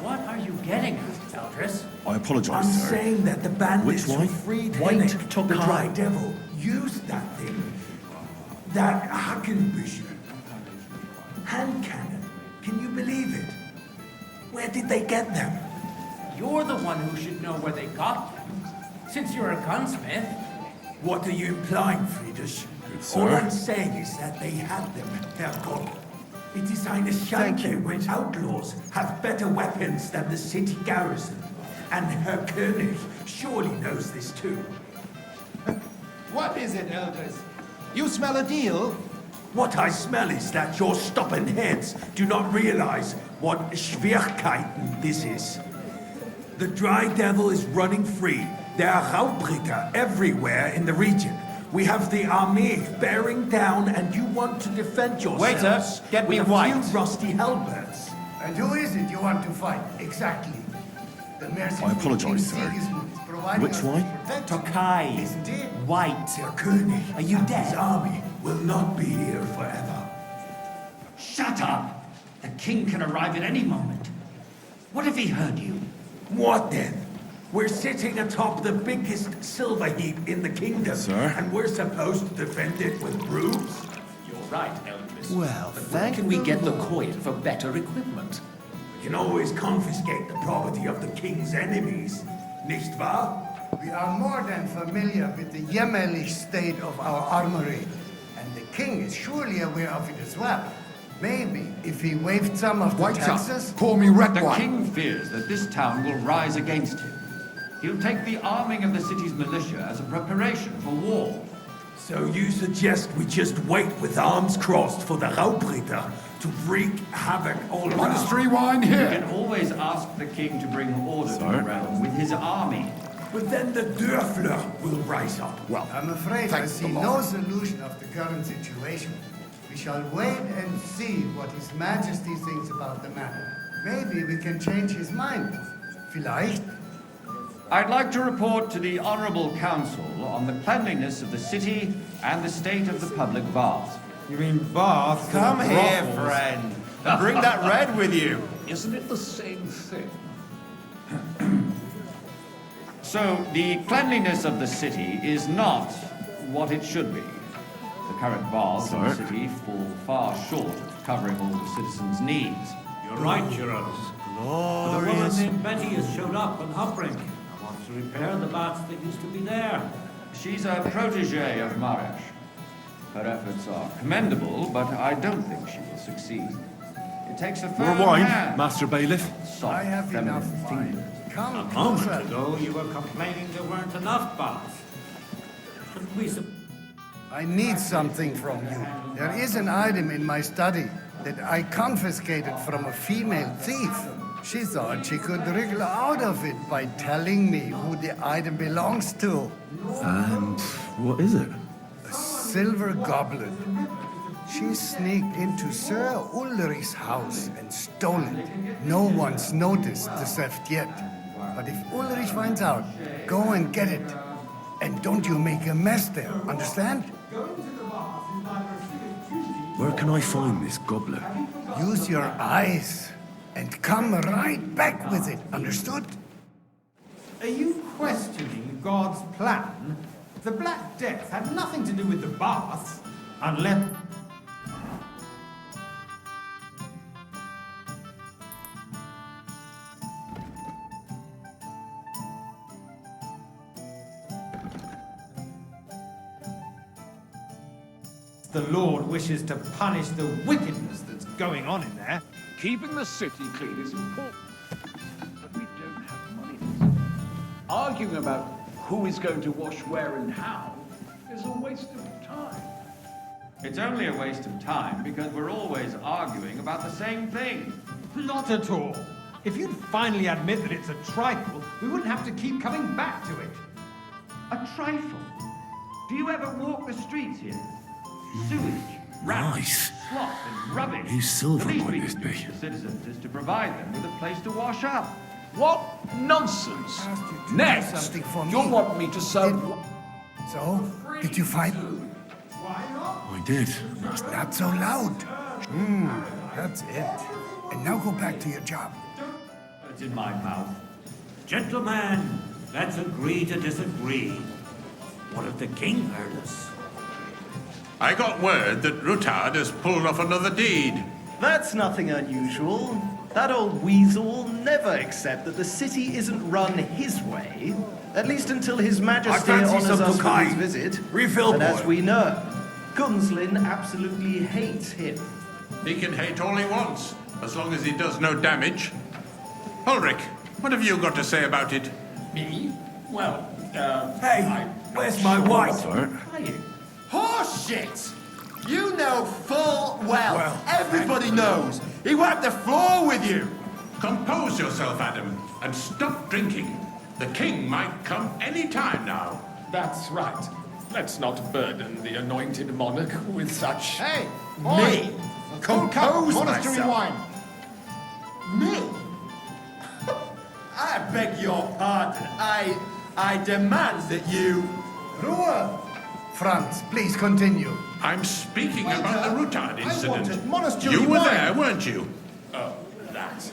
What are you getting at, Eldris? I apologize, I'm sir. saying that the bandits Which who wine? freed White Hennig, the Tokai. Dry Devil, used that thing. That Hackenbüchel. Hand cannon. Can you believe it? Where did they get them? You're the one who should know where they got them, since you're a gunsmith. What are you implying, Friedrich? sir. All I'm saying is that they had them, Herr Gott. It is eine Schande when outlaws have better weapons than the city garrison. And Herr König surely knows this too. What is it, Eldris? You smell a deal? What I smell is that your stubborn heads do not realize what Schwierigkeiten this is. The Dry Devil is running free. There are Raubritter everywhere in the region. We have the army bearing down, and you want to defend yourselves Waiter, get me with a white. few rusty halberds. And who is it you want to fight, exactly? The mercy I apologize, sir. Which wine? Tokai. Isn't it? White. Herr König. Are you dead? His army will not be here forever. Shut up! The king can arrive at any moment. What if he heard you? What then? We're sitting atop the biggest silver heap in the kingdom. Sir? And we're supposed to defend it with brooms? You're right, Elvis. Well, but where can we get the coin for better equipment? We can always confiscate the property of the king's enemies, nicht wahr? We are more than familiar with the jämmerlich state of our armory, and the king is surely aware of it as well. Maybe if he waived some of the taxes... Call me Red The Wine. king fears that this town will rise against him. He'll take the arming of the city's militia as a preparation for war. So you suggest we just wait with arms crossed for the Raubritter to wreak havoc all around? Monastery wine You here. can always ask the king to bring order to the realm with his army. But then the Dörfler will rise up. Well, I'm afraid I thanks see the no Lord. solution of the current situation. We shall wait and see what His Majesty thinks about the matter. Maybe we can change his mind. Vielleicht. I'd like to report to the Honorable Council on the cleanliness of the city and the state of the public baths. You mean baths? Come here, friend. Bring that red with you. Isn't it the same thing? So, the cleanliness of the city is not what it should be. The current baths in the city fall far short of covering all the citizens' needs. You're right, Euros. But a woman named Betty has showed up on Hopbrink and wants to repair the baths that used to be there. She's a protege of Maresh. Her efforts are commendable, but I don't think she will succeed. It takes a firm More wine, hand. Master Bailiff. Soft, I have feminine enough fingers. wine. Come A moment closer. ago, you were complaining there weren't enough baths. Shouldn't we I need something from you. There is an item in my study that I confiscated from a female thief. She thought she could wriggle out of it by telling me who the item belongs to. What is it? A silver goblet. She sneaked into Sir Ulrich's house and stole it. No one's noticed the theft yet. But if Ulrich finds out, go and get it. And don't you make a mess there, understand? Where can I find this goblet? Use your eyes and come right back with it, understood? Are you questioning God's plan? The Black Death had nothing to do with the baths, unless... The Lord wishes to punish the wickedness that's going on in there. Keeping the city clean is important, but we don't have money for it. Arguing about who is going to wash where and how is a waste of time. It's only a waste of time because we're always arguing about the same thing. Not at all. If you'd finally admit that it's a trifle, we wouldn't have to keep coming back to it. A trifle? Do you ever walk the streets here? Sewage, rats, slop and rubbish. Whose silver The least might we this can do be? for the citizens is to provide them with a place to wash up. What nonsense! Next, something for me. you'll want me to serve. So, did you fight? I did. Not so loud. That's it. And now go back to your job. It's in my mouth. Gentlemen, let's agree to disagree. What if the king heard us? I got word that Rutard has pulled off another deed. That's nothing unusual. That old weasel will never accept that the city isn't run his way, at least until His Majesty fancy honors some us with Tokai. his visit. Refill, and as boy. we know, Gunslin absolutely hates him. He can hate all he wants, as long as he does no damage. Ulrich, what have you got to say about it? Me? Well, Hey, where's my wife? Horseshit! You know full well, everybody thank knows. He wiped the floor with you. Compose yourself, Adam, and stop drinking. The king might come any time now. That's right. Let's not burden the anointed monarch with such... Hey, me? Compose myself. Me? I beg your pardon. I demand that you... Ruhe! Franz, please continue. I'm speaking about the Rutard incident. wanted monastery You were wine. there, weren't you? Oh, that.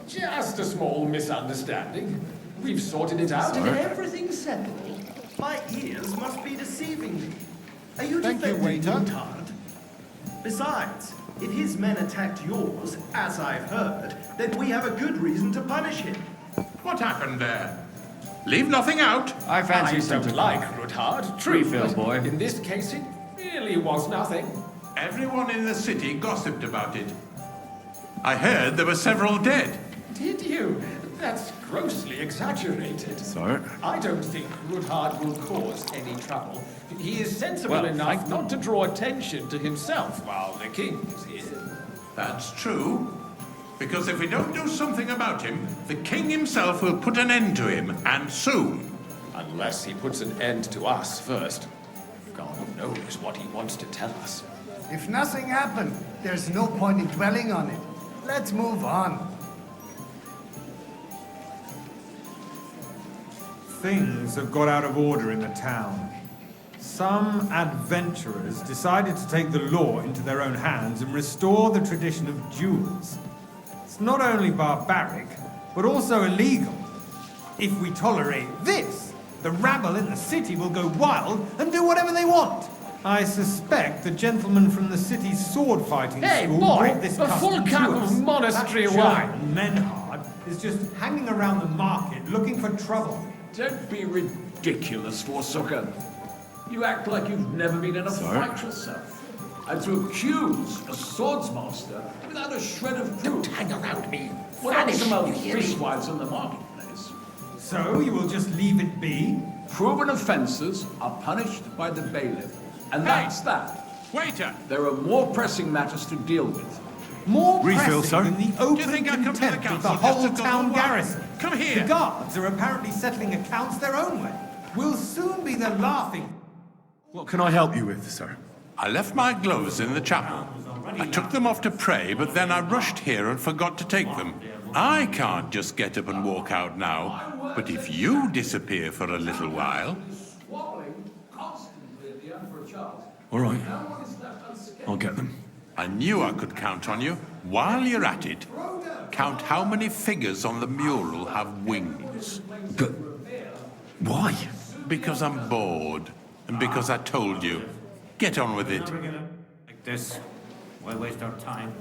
Just a small misunderstanding. We've sorted it out. Did everything settled? My ears must be deceiving me. Are you Thank you, defending waiter. Rutard? Besides, if his men attacked yours, as I've heard, then we have a good reason to punish him. What happened there? Leave nothing out. I fancy I some don't like Rutard, true. Refill, but boy. In this case, it really was nothing. Everyone in the city gossiped about it. I heard there were several dead. Did you? That's grossly exaggerated. Sir? I don't think Rutard will cause any trouble. He is sensible Well, enough not to draw attention to himself while the king is here. That's true. Because if we don't do something about him, the king himself will put an end to him, and soon. Unless he puts an end to us first. God knows what he wants to tell us. If nothing happened, there's no point in dwelling on it. Let's move on. Things have got out of order in the town. Some adventurers decided to take the law into their own hands and restore the tradition of duels. It's not only barbaric, but also illegal. If we tolerate this, the rabble in the city will go wild and do whatever they want. I suspect the gentleman from the city's sword fighting Hey, school boy, brought this a custom full to cup us. of monastery That wine. giant Menhard is just hanging around the market looking for trouble. Don't be ridiculous, Forsucker. You act like you've never been in a fight yourself. And to accuse a swordsmaster without a shred of proof. Hang around me. Well, that was Vanish, among you hear me? fishwives in the marketplace. So you will just leave it be? Proven offences are punished by the bailiff. And that's that. Waiter! There are more pressing matters to deal with. More Refill, pressing sir. than the Do you open think I come to the contempt of the council just whole to go town wild? garrison. Come here. The guards are apparently settling accounts their own way. We'll soon be the laughing. What can I help you with, sir? I left my gloves in the chapel. I took them off to pray, but then I rushed here and forgot to take them. I can't just get up and walk out now, but if you disappear for a little while... All right. I'll get them. I knew I could count on you. While you're at it, count how many figures on the mural have wings. But why? Because I'm bored, and because I told you. Get on with it. Like this, why waste our time?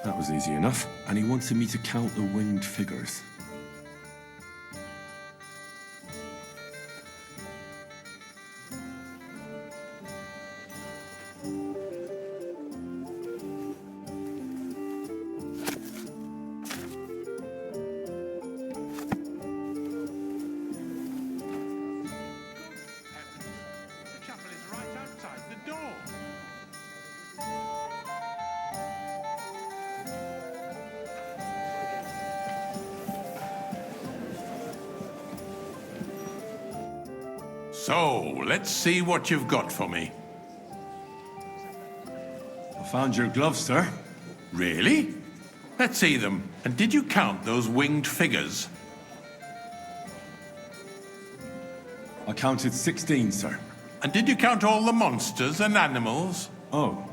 That was easy enough. And he wanted me to count the winged figures. So, let's see what you've got for me. I found your gloves, sir. Really? Let's see them. And did you count those winged figures? I counted 16, sir. And did you count all the monsters and animals? Oh,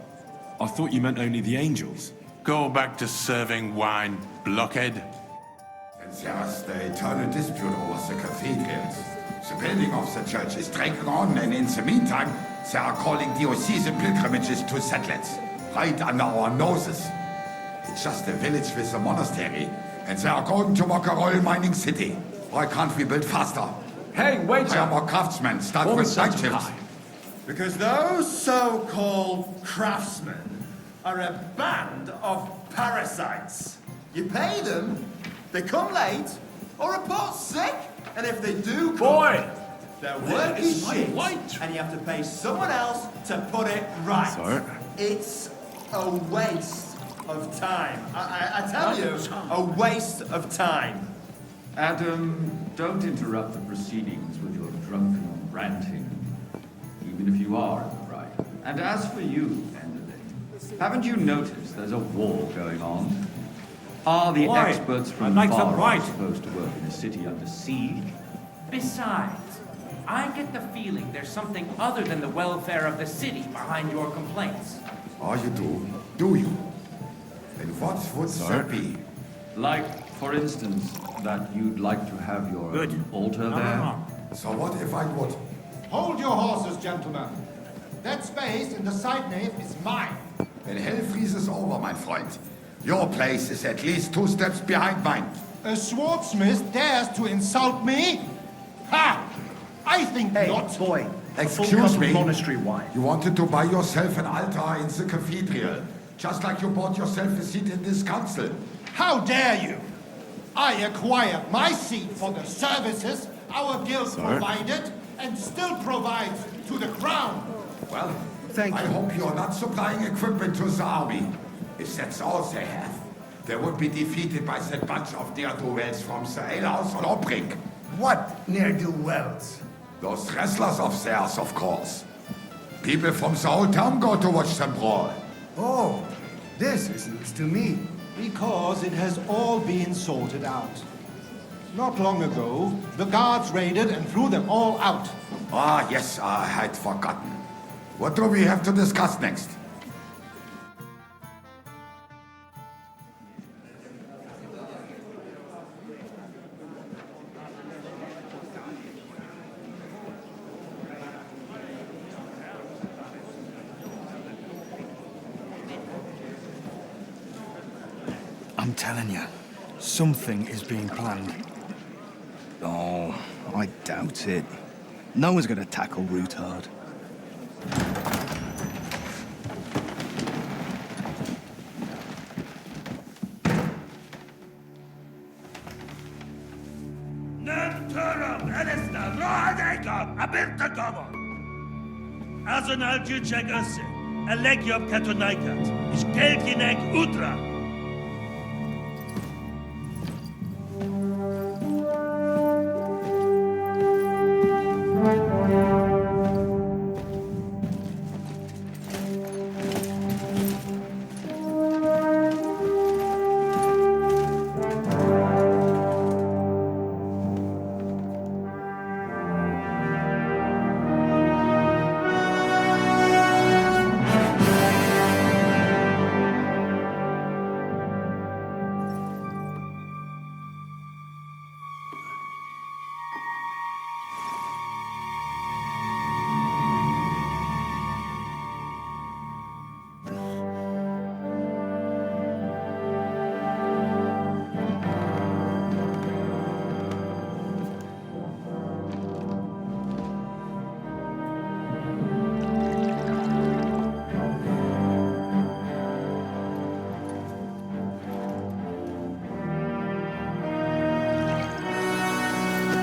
I thought you meant only the angels. Go back to serving wine, blockhead. There's the eternal dispute over the cathedrals. The building of the church is dragging on, and in the meantime, they are calling diocesan pilgrimages to settlers, right under our noses. It's just a village with a monastery, and they are going to make a royal mining city. Why can't we build faster? Hey, wait Hire more craftsmen, start with night shifts. Because those so-called craftsmen are a band of parasites. You pay them, they come late, or report sick, and if they do come, their work is shit, and you have to pay someone else to put it right. Sorry. It's a waste of time. I tell you, a waste of time. Adam, don't interrupt the proceedings with your drunken ranting, even if you are in the right. And as for you, Enderlin, haven't you noticed there's a war going on? Are the Why? experts from I'd like far them right. off supposed to work in a city under siege? Besides, I get the feeling there's something other than the welfare of the city behind your complaints. Oh, you do? Do you? And what would that be? Like, for instance, that you'd like to have your own altar there? So what if I would? Hold your horses, gentlemen. That space in the side nave is mine. Then hell freezes over, my friend. Your place is at least 2 steps behind mine. A swordsmith dares to insult me? Ha! I think not. Boy, excuse me. Monastery wine. You wanted to buy yourself an altar in the cathedral, just like you bought yourself a seat in this council. How dare you? I acquired my seat for the services our guild provided and still provides to the crown. Well, I hope you're not supplying equipment to the army. If that's all they have, they would be defeated by that bunch of ne'er-do-wells from the alehouse on Obrink. What ne'er-do-wells? Those wrestlers of theirs, of course. People from the whole town go to watch them brawl. Oh, this is news to me. Because it has all been sorted out. Not long ago, the guards raided and threw them all out. Ah, yes, I had forgotten. What do we have to discuss next? I'm telling you, something is being planned. Oh, I doubt it. No one's gonna tackle Rootard. Azonal Gyurcsek össze, a legjobb katonákat, és keljenek útra!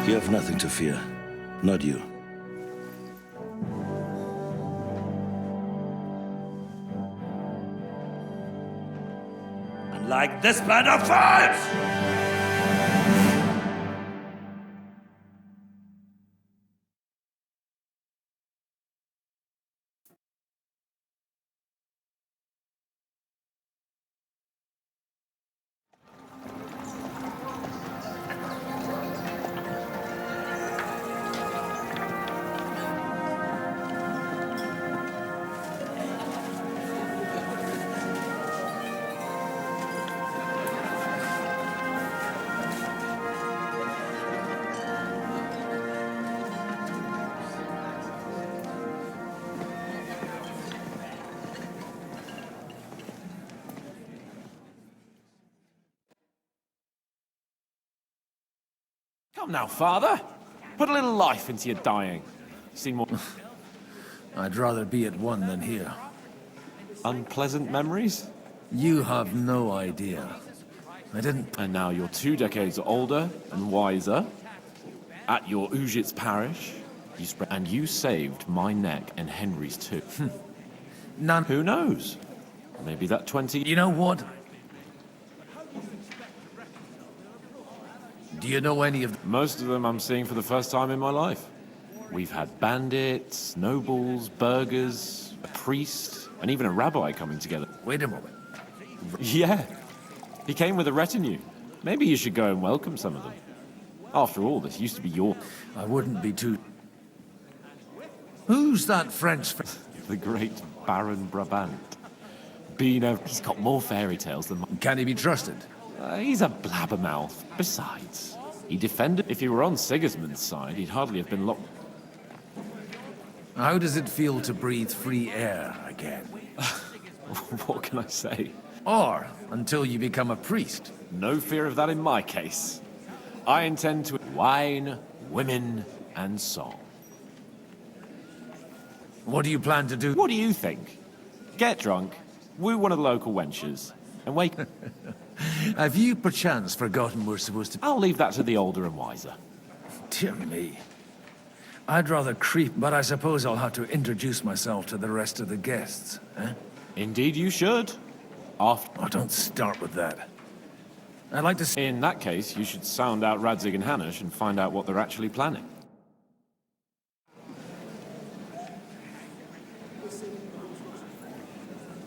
You have nothing to fear. Not you. And like this plan of fights! Come now, father. Put a little life into your dying. Seen more... I'd rather be at one than here. Unpleasant memories? You have no idea. I didn't... And now you're 2 decades older and wiser. At your Ujit's parish, and you saved my neck and Henry's too. None... Who knows? Maybe that 20... You know what? Do you know any of... Most of them I'm seeing for the first time in my life. We've had bandits, nobles, burghers, a priest, and even a rabbi coming together. Wait a moment. Yeah. He came with a retinue. Maybe you should go and welcome some of them. After all, this used to be your... I wouldn't be too... Who's that French... The great Baron Brabant. He's got more fairy tales than... Can he be trusted? He's a blabbermouth. Besides, he defended... If he were on Sigismund's side, he'd hardly have been locked... How does it feel to breathe free air again? What can I say? Or until you become a priest. No fear of that in my case. I intend to... Wine, women, and song. What do you plan to do? What do you think? Get drunk, woo one of the local wenches, and wake... Have you perchance forgotten we're supposed to... I'll leave that to the older and wiser. Dear me. I'd rather creep, but I suppose I'll have to introduce myself to the rest of the guests, eh? Indeed you should. Oh, don't start with that. I'd like to... In that case, you should sound out Radzig and Hanush and find out what they're actually planning.